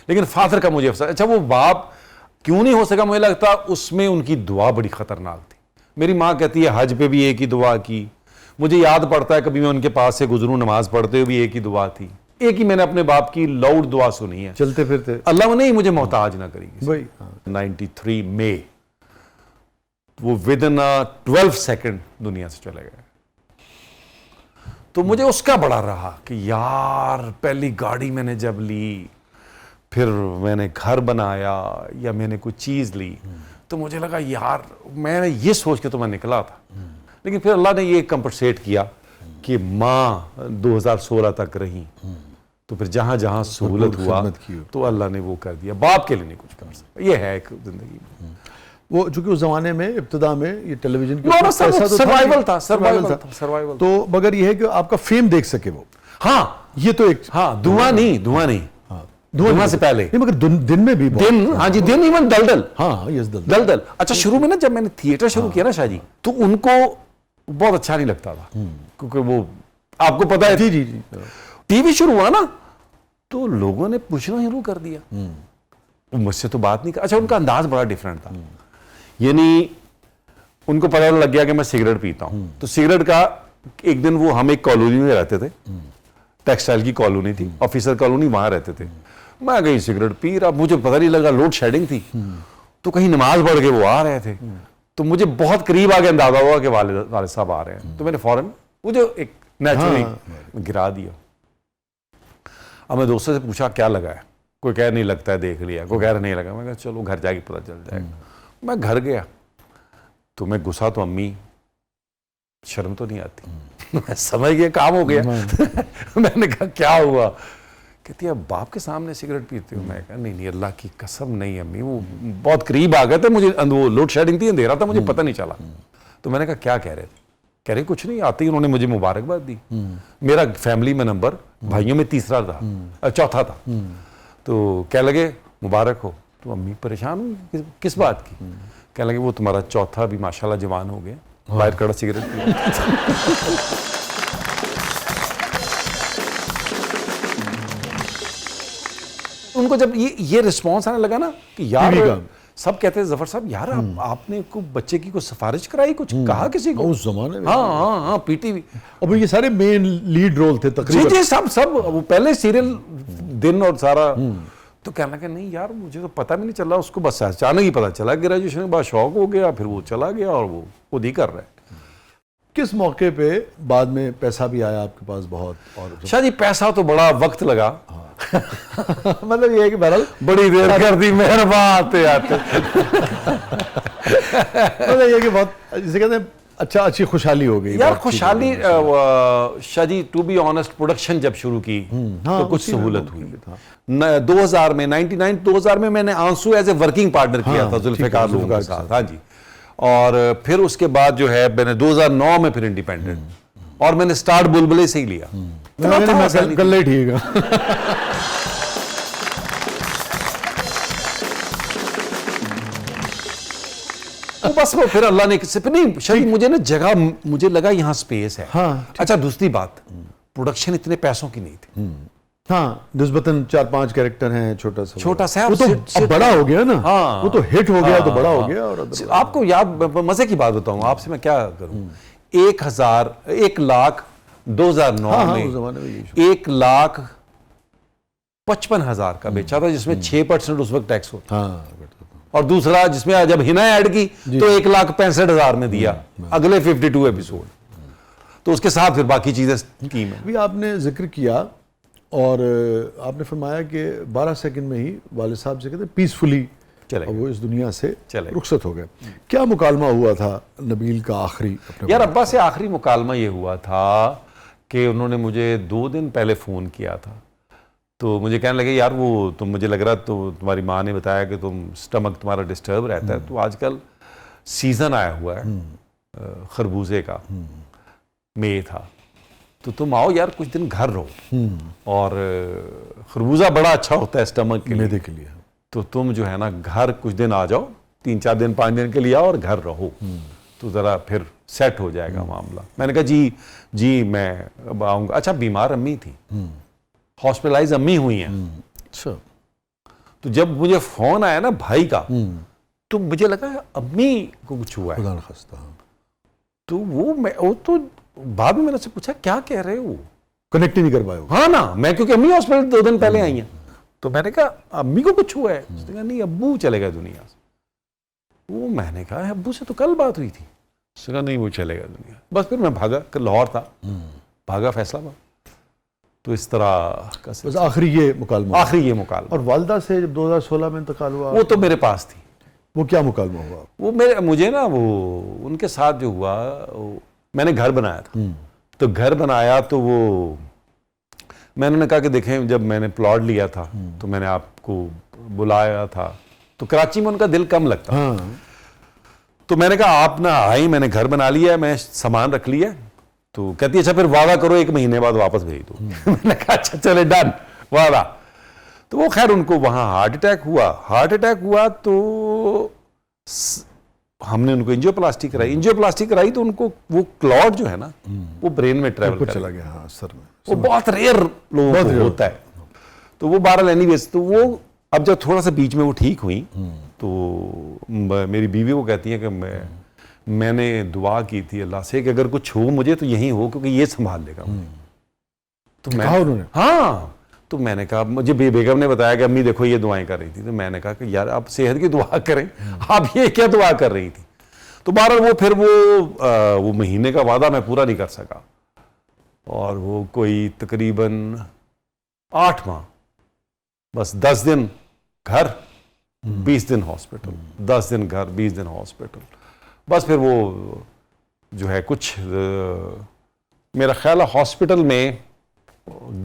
Speaker 2: लेकिन फादर का मुझे अफसोस। अच्छा, वो बाप क्यों नहीं हो सका, मुझे लगता उसमें उनकी दुआ बड़ी ख़तरनाक थी। मेरी माँ कहती है हज पे भी एक ही दुआ की। मुझे याद पड़ता है कभी मैं उनके पास से गुजरूं, नमाज पढ़ते हुए भी एक ही दुआ थी, एक ही मैंने अपने बाप की लाउड दुआ सुनी है,
Speaker 1: चलते फिरते
Speaker 2: अल्लाह ने ही मुझे मोहताज ना करी
Speaker 1: भाई।
Speaker 2: 93 में वो विद इन 12 सेकंड दुनिया से चले गए। तो मुझे उसका बड़ा रहा कि यार पहली गाड़ी मैंने जब ली, फिर मैंने घर बनाया या मैंने कोई चीज ली, तो मुझे लगा यार, मैंने ये सोच के तो मैं निकला था, लेकिन फिर अल्लाह ने ये कंपनसेट किया कि माँ 2016 तक रही, तो फिर जहां जहां सहूलत हुआ
Speaker 1: खिदमत की।
Speaker 2: तो अल्लाह ने वो कर दिया। बाप के लिए नहीं कुछ कर सकता, ये है एक जिंदगी में।
Speaker 1: वो चूंकि उस जमाने में इब्तिदा में ये टेलीविजन के
Speaker 2: No, no,
Speaker 1: ऊपर पैसा तो
Speaker 2: survival था,
Speaker 1: survival
Speaker 2: survival था, survival
Speaker 1: तो मगर ये है कि आपका फेम देख सके वो,
Speaker 2: हाँ
Speaker 1: ये तो एक
Speaker 2: हाँ, धुआं नहीं धुआं से पहले
Speaker 1: नहीं, मगर दिन में भी बहुत-
Speaker 2: दिन, हाँ जी, दिन, इवन दलदल
Speaker 1: हाँ यस दल
Speaker 2: दलदल। अच्छा, शुरू में ना जब मैंने थिएटर शुरू किया ना शाह जी, तो उनको बहुत अच्छा नहीं लगता था, क्योंकि वो आपको पता है
Speaker 1: जी जी जी
Speaker 2: टीवी शुरू हुआ ना तो लोगों ने पूछना शुरू कर दिया, वो मुझसे तो बात नहीं कर। अच्छा, उनका अंदाज बड़ा डिफरेंट था, यानी उनको पता लग गया कि मैं सिगरेट पीता हूं, तो सिगरेट का एक दिन वो, हम एक कॉलोनी में रहते थे, टेक्सटाइल की कॉलोनी थी, ऑफिसर कॉलोनी, वहां रहते थे। मैं कहीं सिगरेट पी रहा, मुझे पता नहीं लगा, लोड शेडिंग थी, तो कहीं नमाज पढ़ के वो आ रहे थे, तो मुझे बहुत करीब आके अंदाजा हुआ कि वाले साहब आ रहे हैं, तो मैंने फौरन मुझे एक नेचुरली गिरा दिया। अब मैं दोस्तों से पूछा क्या लगा है, कोई कह नहीं लगता है, देख लिया, कोई कह रहा नहीं लगा। मैं कहा चलो घर जाके पता चल जाएगा। मैं घर गया तो मैं घुसा तो अम्मी, शर्म तो नहीं आती, मैं समझ गया काम हो गया। मैंने कहा क्या हुआ, कहती है बाप के सामने सिगरेट पीते हो। मैं कहा नहीं अल्लाह की कसम नहीं अम्मी, वो बहुत करीब आ गए थे, मुझे वो लोड शेडिंग थी, अंधेरा था, मुझे पता नहीं चला। तो मैंने कहा क्या कह रह थे, कह रहे कुछ नहीं, आते ही उन्होंने मुझे मुबारकबाद दी। मेरा फैमिली में नंबर भाइयों में तीसरा था, चौथा था, तो कह लगे मुबारक हो। तो अम्मी परेशान हुई, किस बात की? कह लगे वो तुम्हारा चौथा भी माशाल्लाह जवान हो गया, बाहर कड़ा सिगरेट पी। उनको जब ये रिस्पॉन्स आने लगा ना कि यार सब कहते हैं जफर साहब यार आपने को बच्चे की कोई सिफारिश कराई, कुछ कहा किसी को?
Speaker 1: उस जमाने में
Speaker 2: हाँ पीटीवी,
Speaker 1: अब ये सारे मेन लीड रोल थे तकरीबन।
Speaker 2: जी सब वो पहले सीरियल दिन और सारा। तो कहने लगे नहीं यार मुझे तो पता भी नहीं चला, उसको बस अचानक ही पता चला, ग्रेजुएशन के बाद शौक हो गया, फिर वो चला गया और वो खुद ही कर रहा है।
Speaker 1: किस मौके पे बाद में पैसा भी आया आपके पास बहुत? और
Speaker 2: शाह जी पैसा तो बड़ा वक्त लगा,
Speaker 1: मतलब ये है कि बहरहाल
Speaker 2: बड़ी देर कर दी, मेहरबान आते आते।
Speaker 1: मतलब ये है कि बहुत जिसे कहते हैं अच्छी खुशहाली हो गई
Speaker 2: यार। खुशहाली Shah ji to be honest, production जब शुरू की तो कुछ सहूलत हुई। 2000 में 2000 में मैंने आंसू एज ए वर्किंग पार्टनर किया था जुल्फिकार लोगों के साथ। हाँ जी, और फिर उसके बाद जो है मैंने 2009 में फिर इंडिपेंडेंट, और मैंने स्टार्ट बुलबुले से ही लिया।
Speaker 1: कल ही ठीक है।
Speaker 2: तो बस वो फिर अल्लाह ने किसी पे नहीं शायद मुझे ना जगह, मुझे लगा यहाँ स्पेस है।
Speaker 1: हाँ,
Speaker 2: अच्छा दूसरी बात, प्रोडक्शन इतने पैसों की नहीं थी।
Speaker 1: हाँ, निस्बतन 4-5 कैरेक्टर हैं, छोटा सा
Speaker 2: है,
Speaker 1: वो तो अब बड़ा हो गया ना।
Speaker 2: हाँ,
Speaker 1: वो तो हिट हो गया तो बड़ा हो गया। और
Speaker 2: आपको याद, मजे की बात बताऊं आपसे, मैं क्या करूं, 1,00,000 2009 में 1,55,000 का बेचा था, जिसमें 6% उस वक्त टैक्स होता। और दूसरा जिसमें जब हिना ऐड की तो 1,65,000 में दिया, अगले 52 एपिसोड, तो उसके साथ फिर बाकी चीजें की।
Speaker 1: अभी आपने जिक्र किया और आपने फरमाया कि 12 सेकंड में ही वालिद साहब से कहते पीसफुली वो इस दुनिया से रुखसत हो गए। क्या मुकालमा हुआ था नबील का आखिरी?
Speaker 2: यार अब्बा से आखिरी मुकालमा ये हुआ था कि उन्होंने मुझे 2 दिन पहले फ़ोन किया था, तो मुझे कहने लगे यार वो तुम, मुझे लग रहा तो तुम्हारी माँ ने बताया कि तुम स्टमक तुम्हारा डिस्टर्ब रहता है, तो आजकल सीज़न आया हुआ है खरबूजे का, मई था, तो तुम आओ यार कुछ दिन घर रहो, और खरबूजा बड़ा अच्छा होता है स्टमक के लिए,
Speaker 1: के लिए,
Speaker 2: तो तुम जो है ना घर कुछ दिन आ जाओ, 3-4 दिन 5 दिन के लिए आओ और घर रहो, तो ज़रा फिर सेट हो जाएगा मामला। मैंने कहा जी मैं अब आऊँगा। अच्छा बीमार अम्मी थी, हॉस्पिटलाइज अम्मी हुई हैं।
Speaker 1: अच्छा,
Speaker 2: तो जब मुझे फोन आया ना भाई का, तो मुझे लगा अम्मी को कुछ हुआ है, तो वो तो बाद में मैंने उससे पूछा क्या कह रहे हो,
Speaker 1: कनेक्ट ही नहीं कर पाए।
Speaker 2: हाँ ना, मैं क्योंकि अम्मी हॉस्पिटल 2 दिन पहले आई हैं, तो मैंने कहा अम्मी को कुछ हुआ है? उसने कहा नहीं अब्बू चले गए दुनिया से। वो मैंने कहा अब्बू से तो कल बात हुई थी। उसने कहा नहीं वो चले गए दुनिया। बस फिर मैं भागा, लाहौर था, भागा फैसलाबाद। तो इस तरह का
Speaker 1: बस आखिरी ये मुकालमा।
Speaker 2: और
Speaker 1: वालदा से जब 2016 में इंतकाल हुआ,
Speaker 2: वो तो मेरे पास थी।
Speaker 1: वो क्या मुकालमा हुआ?
Speaker 2: वो मुझे ना वो उनके साथ जो हुआ, मैंने घर बनाया था, तो घर बनाया तो वो मैंने उन्हें कहा कि देखें जब मैंने प्लॉट लिया था तो मैंने आपको बुलाया था, तो कराची में उनका दिल कम लगता। तो मैंने कहा आप ना आई, मैंने घर बना लिया है, मैं सामान रख लिया। तो कहती है अच्छा फिर वादा करो 1 महीने बाद वापस भेज दो। मैंने कहा अच्छा चले डन, वादा। तो वो खैर उनको वहां हार्ट अटैक हुआ तो हमने उनको एंजियोप्लास्टी कराई तो उनको वो क्लॉट जो है ना वो ब्रेन में ट्रेवल कर
Speaker 1: चला गया, हाँ सर में।
Speaker 2: वो बहुत रेयर लोगों को होता है। तो वो 12 एनीवेज, तो वो अब जब थोड़ा सा बीच में वो ठीक हुई तो मेरी बीवी को कहती है कि मैंने दुआ की थी अल्लाह से कि अगर कुछ हो मुझे तो यही हो, क्योंकि ये संभाल लेगा। तो मैं
Speaker 1: उन्होंने,
Speaker 2: हाँ, तो मैंने कहा, मुझे बेगम ने बताया कि अम्मी देखो ये दुआएं कर रही थी। तो मैंने कहा कि यार आप सेहत की दुआ करें, आप ये क्या दुआ कर रही थी। तो बहरहाल वो फिर वो महीने का वादा मैं पूरा नहीं कर सका, और वो कोई तकरीबन 8 माह, बस 10 दिन घर 20 दिन हॉस्पिटल, 10 दिन घर 20 दिन हॉस्पिटल। बस फिर वो जो है कुछ मेरा ख्याल है हॉस्पिटल में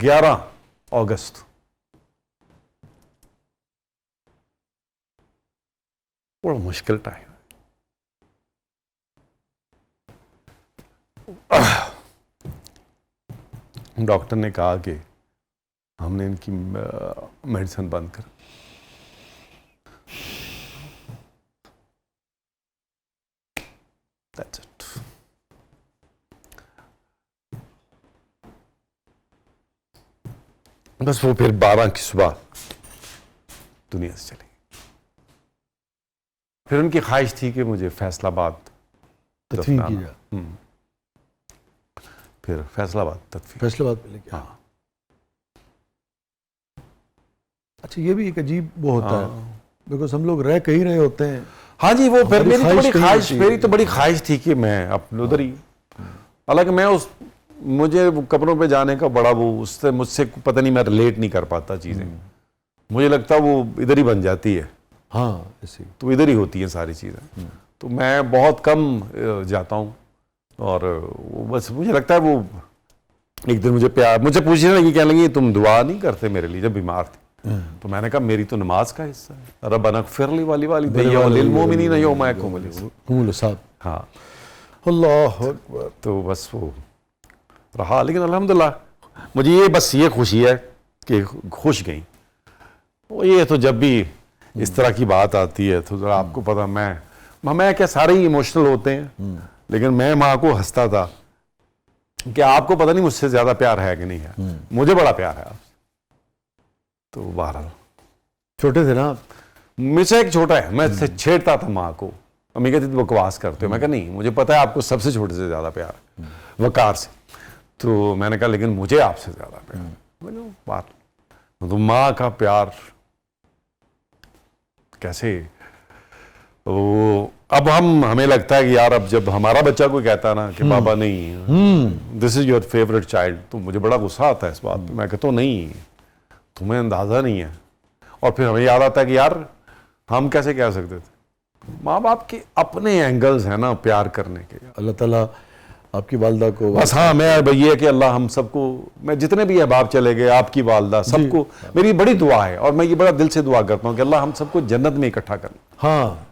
Speaker 2: 11 अगस्त बड़ा मुश्किल टाइम। डॉक्टर ने कहा कि हमने इनकी मेडिसिन बंद कर। That's it. बस वो फिर 12 की सुबह दुनिया से चली। फिर उनकी ख्वाहिश थी कि मुझे फैसलाबाद
Speaker 1: तदफीन की
Speaker 2: दफनाना।
Speaker 1: जाए।
Speaker 2: फिर फैसलाबाद तदफीन।
Speaker 1: फैसलाबाद पे लेके,
Speaker 2: हाँ।
Speaker 1: अच्छा ये भी एक अजीब वो होता है, बिकॉज हम लोग रह कहीं रहे होते हैं।
Speaker 2: हाँ जी, वो फिर मेरी तो बड़ी
Speaker 1: ख्वाहिश
Speaker 2: ख्वाहिश थी कि मैं अपने उधर ही, हालांकि मैं मुझे वो कब्रों पे जाने का बड़ा वो उससे मुझसे पता नहीं, मैं रिलेट नहीं कर पाता चीज़ें। मुझे लगता वो इधर ही बन जाती है,
Speaker 1: हाँ ऐसे
Speaker 2: तो इधर ही होती हैं सारी चीज़ें। तो मैं बहुत कम जाता हूँ, और वो बस मुझे लगता है वो एक दिन मुझे पूछने लगी, कहने लगी तुम दुआ नहीं करते मेरे लिए जब बीमार थे। तो मैंने कहा मेरी तो नमाज का हिस्सा है, रब्बना ग़फ़िरली वाली लिलमोमिनीन यौम यक़ूमुल हिसाब। हाँ,
Speaker 1: अल्लाह अकबर।
Speaker 2: तो बस वो रहा, लेकिन अल्हम्दुलिल्लाह मुझे ये बस ये खुशी है कि खुश गई। वो ये तो जब भी इस तरह की बात आती है तो आपको पता, मैं क्या सारे ही इमोशनल होते हैं, लेकिन मैं माँ को हंसता था कि आपको पता नहीं मुझसे ज्यादा प्यार है कि नहीं है, मुझे बड़ा प्यार है आपसे। तो बहरहाल
Speaker 1: छोटे थे ना आप?
Speaker 2: मुझसे एक छोटा है, मैं छेड़ता था माँ को, अम्मी कहती थी बकवास करते हो। मैं कहा नहीं, मुझे पता है आपको सबसे छोटे से ज्यादा प्यार है, वकार से। तो मैंने कहा लेकिन मुझे आपसे ज्यादा प्यार। बात तो माँ का प्यार कैसे वो, अब हमें लगता है कि यार अब जब हमारा बच्चा कोई कहता है ना कि बाबा नहीं this is your favourite child, तो मुझे बड़ा गुस्सा आता है इस बात पे। मैं कहता हूँ नहीं, तुम्हें अंदाजा नहीं है। और फिर हमें याद आता है कि यार हम कैसे कह सकते थे। माँ बाप के अपने एंगल्स हैं ना प्यार करने के।
Speaker 1: अल्लाह ताला आपकी वालदा को
Speaker 2: बस, हाँ, मैं ये कि अल्लाह हम सबको, मैं जितने भी अहबाब चले गए, आपकी वालदा, सबको मेरी बड़ी दुआ है, और मैं ये बड़ा दिल से दुआ करता हूँ कि अल्लाह हम सबको जन्नत में इकट्ठा कर।
Speaker 1: हाँ,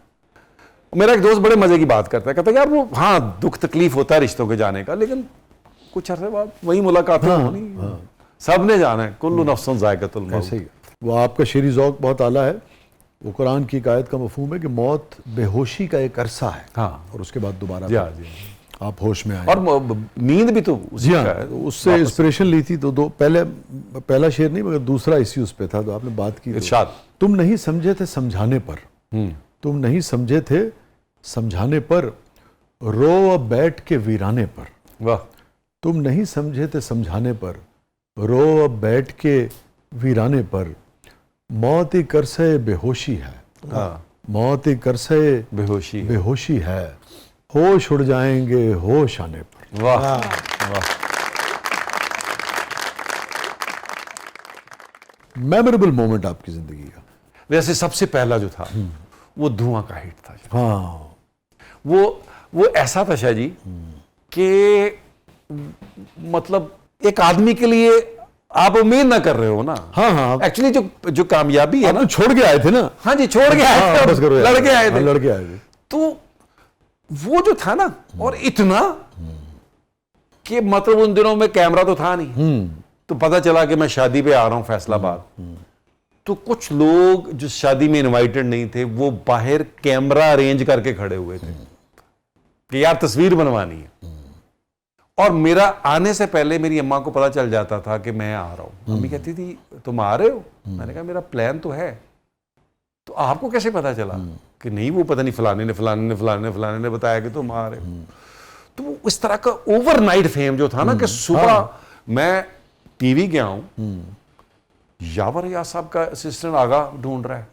Speaker 2: मेरा एक दोस्त बड़े मजे की बात करता है, कहता है यार वो हाँ दुख तकलीफ होता है रिश्तों के जाने का, लेकिन कुछ अरसे बाद वही मुलाकात होनी, सब ने जाना है, कुल्लु नफ्सुन ज़ायक़तुल मौत।
Speaker 1: ऐसे ही वो आपका शेरी ज़ौक़ बहुत आला है। वो कुरान की एक आयत का मफ़हूम है कि मौत बेहोशी का एक अरसा है,
Speaker 2: हाँ,
Speaker 1: और उसके बाद दोबारा
Speaker 2: जी
Speaker 1: आप होश में आए।
Speaker 2: और नींद भी तो उसी
Speaker 1: जी
Speaker 2: का
Speaker 1: हाँ,
Speaker 2: है।
Speaker 1: उससे इंस्पिरेशन ली थी। तो पहला शेर नहीं मगर दूसरा इसी उस पे था, तो आपने बात की।
Speaker 2: इरशाद,
Speaker 1: तुम नहीं समझे थे समझाने पर, तुम नहीं समझे थे समझाने पर, रो अब बैठ के वीराने पर।
Speaker 2: वाह,
Speaker 1: तुम नहीं समझे थे समझाने पर, रो अब बैठ के वीराने पर। मौत एक अरसे बेहोशी है,
Speaker 2: हाँ,
Speaker 1: मौत एक अरसे बेहोशी है, होश उड़ जाएंगे होश आने पर।
Speaker 2: वाह वाह,
Speaker 1: मेमोरेबल मोमेंट आपकी जिंदगी का?
Speaker 2: वैसे सबसे पहला जो था वो धुआं का हिट था।
Speaker 1: हाँ,
Speaker 2: वो ऐसा था शाह जी कि मतलब एक आदमी के लिए आप उम्मीद ना कर रहे हो ना।
Speaker 1: हाँ हाँ,
Speaker 2: एक्चुअली जो कामयाबी है ना,
Speaker 1: छोड़ के आए थे ना।
Speaker 2: हाँ जी, छोड़ के आए थे,
Speaker 1: बस करो,
Speaker 2: लड़के आए थे,
Speaker 1: लड़के आए थे।
Speaker 2: तो वो जो था ना, और इतना कि मतलब उन दिनों में कैमरा तो था नहीं, तो पता चला कि मैं शादी पे आ रहा हूं फैसलाबाद, तो कुछ लोग जो शादी में इनवाइटेड नहीं थे वो बाहर कैमरा अरेंज करके खड़े हुए थे कि यार तस्वीर बनवानी है। और मेरा आने से पहले मेरी अम्मा को पता चल जाता था कि मैं आ रहा हूं। मम्मी कहती थी तुम आ रहे हो? मैंने कहा मेरा प्लान तो है। तो आपको कैसे पता चला? कि नहीं वो पता नहीं फलाने ने बताया कि तुम आ रहे हो। तो इस तरह का ओवरनाइट फेम जो था ना कि सुबह मैं टीवी गया हूं, यावर या साहब का असिस्टेंट आगा ढूंढ रहा है,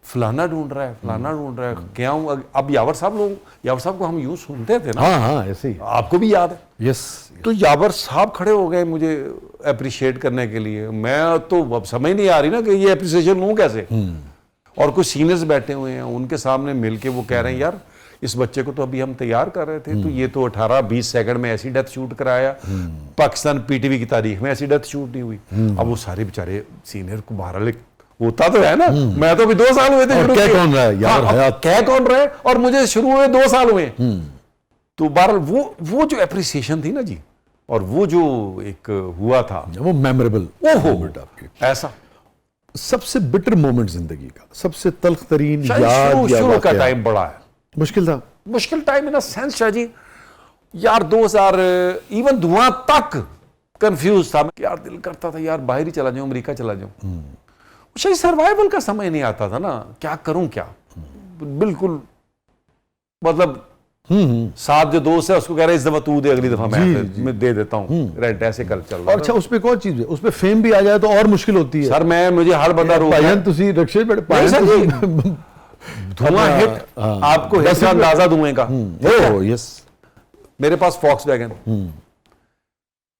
Speaker 2: फलाना ढूंढ रहा है, फलाना ढूंढ रहा है, क्या हूं। अब यावर साहब को हम यूं सुनते थे ना,
Speaker 1: हाँ ऐसे ही,
Speaker 2: आपको भी याद है।
Speaker 1: यस।
Speaker 2: तो यावर साहब खड़े हो गए मुझे अप्रिशिएट करने के लिए। मैं तो अब समझ नहीं आ रही ना कि ये अप्रिसिएशन लूं कैसे। और कुछ सीनियर्स बैठे हुए हैं, उनके सामने मिलके वो कह रहे हैं यार इस बच्चे को तो अभी हम तैयार कर रहे थे, तो ये तो 18-20 सेकंड में ऐसी डेथ शूट कराया, पाकिस्तान पीटीवी की तारीख में ऐसी डेथ शूट नहीं हुई। अब वो सारे बेचारे सीनियर को बहरहाल होता तो है ना, मैं तो अभी 2 साल हुए थे शुरू
Speaker 1: कह
Speaker 2: किए।
Speaker 1: कौन रहा है यार,
Speaker 2: हाँ,
Speaker 1: हयात
Speaker 2: कह कौन रहा है, और मुझे शुरू हुए 2 साल हुए। तो बहरहाल वो जो एप्रिसिएशन थी ना जी, और वो जो एक हुआ था
Speaker 1: वो मेमोरेबल मोमेंट आपके।
Speaker 2: ऐसा
Speaker 1: सबसे बिटर मोमेंट जिंदगी का, सबसे तल्ख तरीन
Speaker 2: शायद
Speaker 1: याद या
Speaker 2: शुरू का
Speaker 1: वाकया?
Speaker 2: टाइम बड़ा है
Speaker 1: मुश्किल था।
Speaker 2: मुश्किल time in sense Shah ji यार 2000 इवन धुआं तक कंफ्यूज था कि यार दिल करता था यार बाहर ही चला जाऊं, अमेरिका चला जाऊं। शायद सर्वाइवल का समय नहीं आता था ना, क्या करूं क्या, बिल्कुल मतलब साथ जो दोस्त है उसको कह रहे इस दफा तू दे, अगली दफा मैं दे देता हूं रेंट, ऐसे कल चल रहा।
Speaker 1: और अच्छा उसमें कौन चीज है, उसमें फेम भी आ जाए तो और मुश्किल होती है।
Speaker 2: सर मुझे हर बंदा रोक रहा है।
Speaker 1: पायन तुसी रक्षे बैठ
Speaker 2: नहीं सर जी,
Speaker 1: पायन
Speaker 2: धुआं हिट आपको हिट का अंदाजा धुएं का।
Speaker 1: Oh yes.
Speaker 2: मेरे पास फॉक्स वैगन,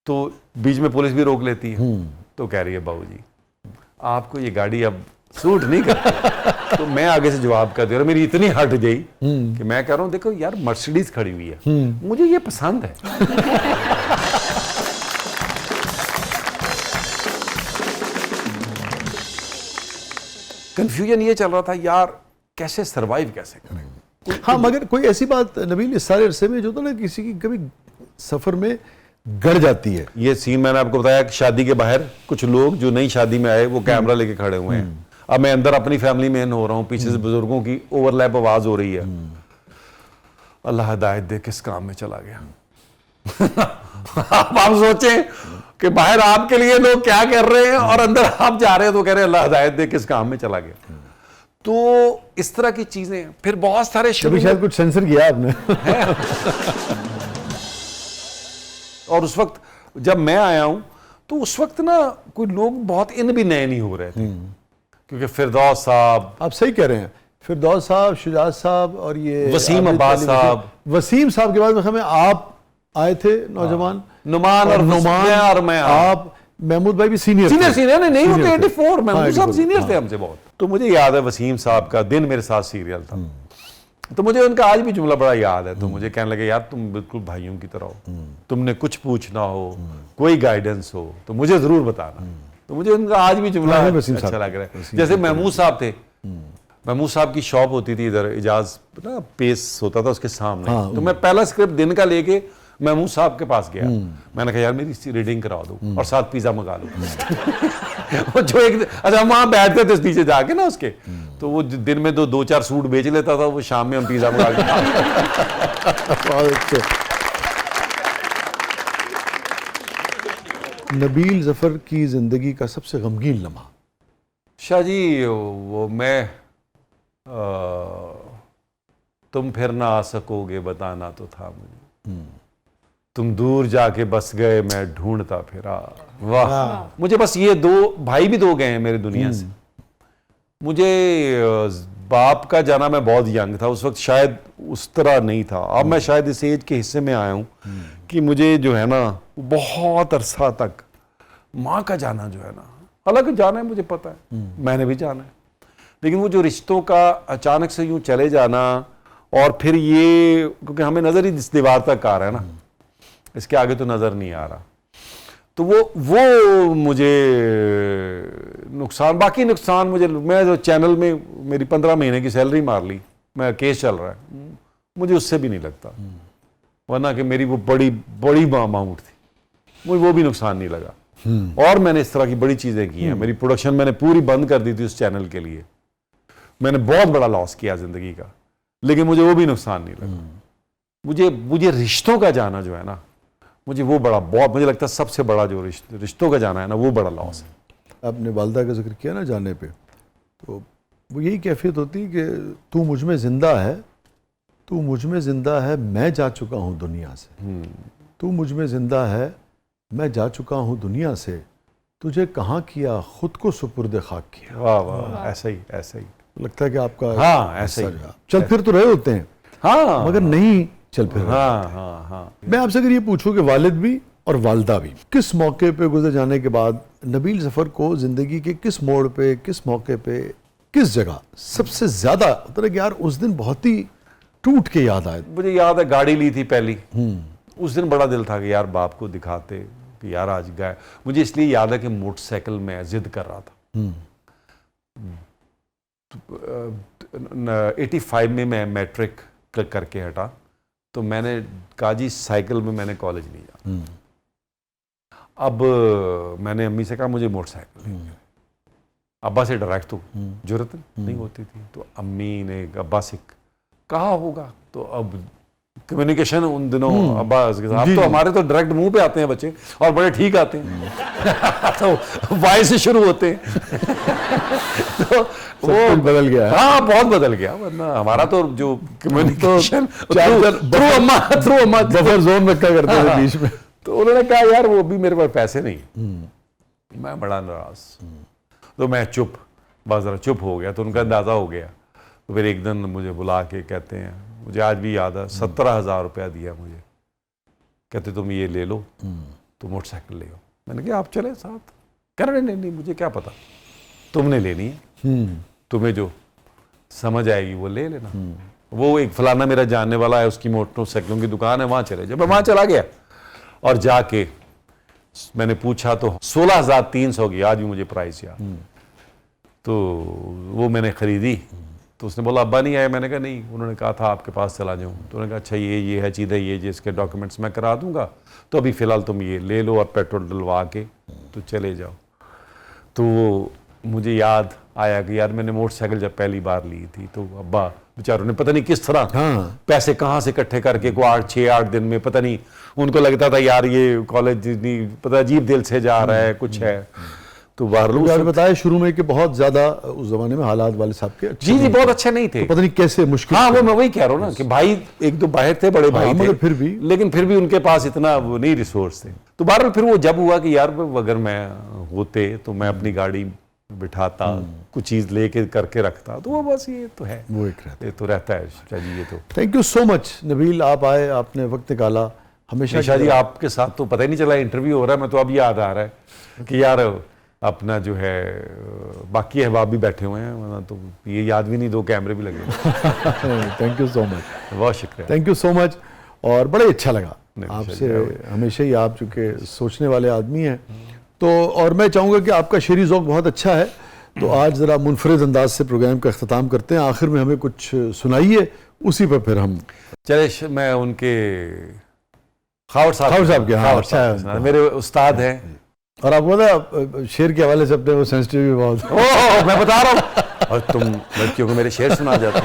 Speaker 2: तो बीच में पुलिस भी रोक लेती है, तो कह रही है बाबूजी आपको ये गाड़ी अब सूट नहीं करती। तो मैं आगे से जवाब कर दे रहा, मेरी इतनी हट गई कि मैं कह रहा हूं देखो यार मर्सिडीज खड़ी हुई है, मुझे ये पसंद है। कंफ्यूजन ये चल रहा था यार कैसे सरवाइव कैसे करें।
Speaker 1: हाँ मगर कोई ऐसी बात नबील इस सारे अरसे में जो तो ना किसी की कभी सफर में गड़ जाती है।
Speaker 2: ये सीन मैंने आपको बताया कि शादी के बाहर कुछ लोग जो नई शादी में आए वो कैमरा लेके खड़े हुए हैं। अब मैं अंदर अपनी फैमिली में इन हो रहा हूँ, पीछे से बुजुर्गों की ओवरलैप आवाज हो रही है। अल्लाह हिदायत दे किस काम में चला गया। अब आप सोचें कि बाहर आपके लिए लोग क्या कर रहे हैं और अंदर आप जा रहे हैं तो कह रहे हैं अल्लाह हिदायत दे किस काम में चला गया। तो इस तरह की चीजें फिर बहुत सारे
Speaker 1: शायद कुछ सेंसर किया आपने।
Speaker 2: और उस वक्त जब मैं आया हूं तो उस वक्त ना कोई लोग बहुत इन भी नए नहीं हो रहे थे, क्योंकि फिरदौस साहब,
Speaker 1: आप सही कह रहे हैं, फिरदौस साहब, शुजात साहब और ये
Speaker 2: वसीम अब्बास साहब,
Speaker 1: वसीम साहब के बाद में आप आए थे नौजवान,
Speaker 2: नुमान और मैं
Speaker 1: आप, महमूद भाई भी सीनियर
Speaker 2: नहीं होते 84, महमूद साहब
Speaker 1: 84
Speaker 2: सीनियर थे हमसे बहुत। तो मुझे याद है वसीम साहब का दिन मेरे साथ सीरियल था, तो मुझे उनका आज भी जुमला बड़ा याद है। तो मुझे कहने लगे यार तुम बिल्कुल भाइयों की तरह हो, तुमने कुछ पूछना हो, कोई गाइडेंस हो तो मुझे जरूर बताना। तो मुझे उनका आज भी जुमला अच्छा लग रहा है। जैसे महमूद साहब थे, महमूद साहब की शॉप होती थी इधर, इजाज ना पेस होता था उसके सामने। तो मैं पहला स्क्रिप्ट दिन का लेके महमूद साहब के पास गया, मैंने कहा यार मेरी रीडिंग करा दो और साथ पिज्जा मंगा लो। जो एक अच्छा हम वहां बैठते थे नीचे जाके ना उसके, तो वो दिन में 2-4 सूट बेच लेता था, वो शाम में हम पिज्जा मंगा के।
Speaker 1: नबील जफर की जिंदगी का सबसे गमगीन लम्हा?
Speaker 2: शाह जी वो मैं तुम फिर ना आ सकोगे बताना तो था मुझे, तुम दूर जाके बस गए मैं ढूंढता फिरा। वाह, मुझे बस ये 2 भाई भी 2 गए हैं मेरे दुनिया से। मुझे बाप का जाना, मैं बहुत यंग था उस वक्त, शायद उस तरह नहीं था। अब मैं शायद इस एज के हिस्से में आया हूं कि मुझे जो है ना बहुत अरसा तक माँ का जाना जो है ना, हालांकि जाना है मुझे पता है, मैंने भी जाना है, लेकिन वो जो रिश्तों का अचानक से यूं चले जाना, और फिर ये क्योंकि हमें नजर ही इस दीवार तक आ रहा है ना, इसके आगे तो नजर नहीं आ रहा, तो वो मुझे नुकसान, बाकी नुकसान मुझे, मैं जो चैनल में मेरी 15 महीने की सैलरी मार ली, मैं केस चल रहा है, मुझे उससे भी नहीं लगता, वरना कि मेरी वो बड़ी बड़ी अमाउंट थी, मुझे वो भी नुकसान नहीं लगा। और मैंने इस तरह की बड़ी चीजें की हैं, मेरी प्रोडक्शन मैंने पूरी बंद कर दी थी उस चैनल के लिए, मैंने बहुत बड़ा लॉस किया जिंदगी का, लेकिन मुझे वो भी नुकसान नहीं लगा। मुझे रिश्तों का जाना जो है ना, मुझे वो बड़ा बहुत, मुझे लगता है सबसे बड़ा जो रिश्तों का जाना है ना, वो बड़ा लॉस है।
Speaker 1: आपने वालदा का जिक्र किया ना जाने पे, तो वो यही कैफियत होती है कि तू मुझ में ज़िंदा है, तू मुझ में ज़िंदा है, मैं जा चुका हूँ दुनिया से, तू मुझ में ज़िंदा है, मैं जा चुका हूँ दुनिया से, तुझे कहाँ किया, खुद को सुपुर्द खाक किया।
Speaker 2: वाह वाह, ऐसा ही ऐसा ही
Speaker 1: लगता है कि आपका
Speaker 2: हाँ ऐसा ही
Speaker 1: चल फिर तो रहे होते हैं,
Speaker 2: हाँ
Speaker 1: मगर नहीं चल फिर रहे।
Speaker 2: हाँ।
Speaker 1: मैं आपसे अगर ये पूछूं कि वालिद भी और वालदा भी किस मौके पे गुजर जाने के बाद नबील ज़फ़र को ज़िंदगी के किस मोड़ पे, किस मौके पे, किस जगह सबसे ज़्यादा होता है कि यार उस दिन बहुत ही टूट के याद आए?
Speaker 2: मुझे याद है गाड़ी ली थी पहली, उस दिन बड़ा दिल था कि यार बाप को दिखाते कि यार आज गए। मुझे इसलिए याद है कि मोटरसाइकिल में जिद कर रहा था। 85 में मैं मैट्रिक करके हटा, तो मैंने कहा जी साइकिल में मैंने कॉलेज नहीं जाना। अब मैंने अम्मी से कहा मुझे मोटरसाइकिल, अब्बा से डायरेक्ट तो जरूरत नहीं होती थी, तो अम्मी ने अब्बा से कहा होगा, तो अब कम्युनिकेशन उन दिनों अब्बा के साथ, अब तो हमारे तो डायरेक्ट मुंह पे आते हैं बच्चे और बड़े ठीक आते हैं तो वाई से शुरू होते हैं तो वो
Speaker 1: बदल गया है।
Speaker 2: हाँ बहुत बदल गया, वरना हमारा तो जो कम्युनिकेशन थ्रू अम्मा
Speaker 1: बफर जोन रखा करते थे बीच में।
Speaker 2: तो उन्होंने कहा यार वो भी मेरे पास पैसे नहीं, मैं बड़ा नाराज, तो मैं चुप, बस जरा चुप हो गया, तो उनका अंदाजा हो गया। तो फिर एक दिन मुझे बुला के कहते हैं, मुझे आज भी याद है, 17,000 रुपया दिया मुझे, कहते तुम ये ले लो, तो मोटरसाइकिल ले आओ। मैंने कहा आप चले साथ? कह रहे नहीं मुझे क्या पता, तुमने लेनी है, तुम्हें जो समझ आएगी वो ले लेना। वो एक फलाना मेरा जानने वाला है, उसकी मोटरसाइकिलों की दुकान है, वहां चले जाओ। मैं वहां चला गया और जाके मैंने पूछा तो 16,300 की, आज भी मुझे प्राइस याद। तो वो मैंने खरीदी, तो उसने बोला अब्बा नहीं आए, मैंने कहा नहीं, उन्होंने कहा था आपके पास चला जाऊँ। तो उन्होंने कहा अच्छा ये है चीज़ें, ये जिसके डॉक्यूमेंट्स मैं करा दूंगा, तो अभी फ़िलहाल तुम ये ले लो और पेट्रोल डलवा के तो चले जाओ। तो मुझे याद आया कि यार मैंने मोटरसाइकिल जब पहली बार ली थी, तो अब्बा बेचारों ने पता नहीं किस तरह पैसे कहाँ से इकट्ठे करके को 6-8 दिन में, पता नहीं उनको लगता था यार ये कॉलेज नहीं पता अजीब दिल से जा रहा है, कुछ है। तो
Speaker 1: आपने बताया शुरू में कि बहुत ज्यादा उस जमाने में हालात वाले साहब के
Speaker 2: जी बहुत अच्छे नहीं थे,
Speaker 1: तो पता नहीं कैसे मुश्किल।
Speaker 2: हाँ वो मैं वही कह रहा हूँ ना कि भाई एक दो बाहर थे, बड़े भाई थे,
Speaker 1: फिर भी
Speaker 2: लेकिन फिर भी उनके पास इतना वो नहीं रिसोर्स थे। तो बहरहाल फिर वो जब हुआ कि यार अगर मैं होते तो मैं अपनी गाड़ी बिठाता, कुछ चीज लेके करके रखता, तो वो बस ये तो है,
Speaker 1: वो एक रहता
Speaker 2: ये तो रहता है शाह ये तो।
Speaker 1: Thank you so much Nabeel, आप आए, आपने वक्त निकाला। हमेशा
Speaker 2: शाह जी आपके साथ तो पता ही नहीं चला इंटरव्यू हो रहा है, मैं तो अब याद आ रहा है कि यार अपना जो है बाकी अहबाब भी बैठे हुए हैं, वरना तो ये याद भी नहीं, 2 कैमरे भी लगे।
Speaker 1: थैंक यू सो मच,
Speaker 2: बहुत शुक्रिया,
Speaker 1: थैंक यू सो मच। और बड़ा अच्छा लगा आपसे, हमेशा ही आप चूँकि सोचने वाले आदमी हैं, तो और मैं चाहूँगा कि आपका शेरी ज़ौक़ बहुत अच्छा है, तो आज ज़रा मुनफरिद अंदाज से प्रोग्राम का अख्ताम करते हैं। आखिर में हमें कुछ सुनाइए, उसी पर फिर हम
Speaker 2: चले। मैं उनके खावर साहब के,
Speaker 1: हाँ अच्छा है,
Speaker 2: मेरे उस्ताद हैं।
Speaker 1: और आपको पता शेर के हवाले से अपने वो सेंसिटिव भी बहुत।
Speaker 2: ओह मैं बता रहा हूँ, और तुम लड़कियों को मेरे शेर सुना जाते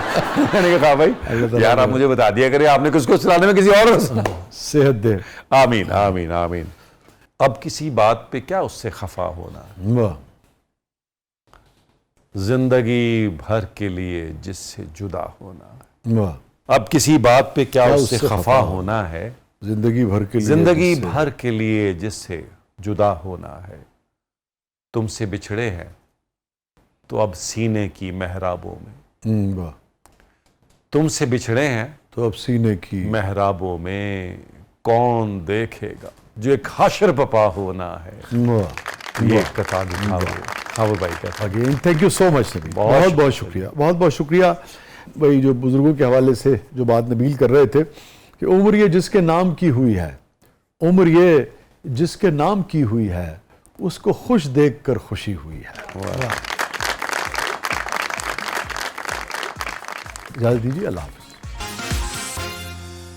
Speaker 2: मैंने कहा भाई यार आप मुझे बता दिया करिए, आपने किसको सुनाने में किसी और
Speaker 1: सेहत दे।
Speaker 2: आमीन आमीन आमीन। अब किसी बात पे क्या उससे खफा होना, जिंदगी भर के लिए जिससे जुदा होना। अब किसी बात पे क्या उससे खफा होना है,
Speaker 1: जिंदगी भर के लिए,
Speaker 2: जिंदगी भर के लिए जिससे जुदा होना है। तुमसे बिछड़े हैं तो अब सीने की मेहराबों में, तुमसे बिछड़े हैं
Speaker 1: तो अब सीने की
Speaker 2: मेहराबों में कौन देखेगा जो एक हाशर पपा होना है। ये कथा खावर भाई का।
Speaker 1: Again thank you so much Nabeel, बहुत बहुत शुक्रिया, बहुत बहुत शुक्रिया। भाई जो बुजुर्गों के हवाले से जो बात नबील कर रहे थे कि उम्र ये जिसके नाम की हुई है, उम्र ये जिसके नाम की हुई है, उसको खुश देखकर खुशी हुई है। इजाज़त दीजिए, अल्लाह हाफ़िज़।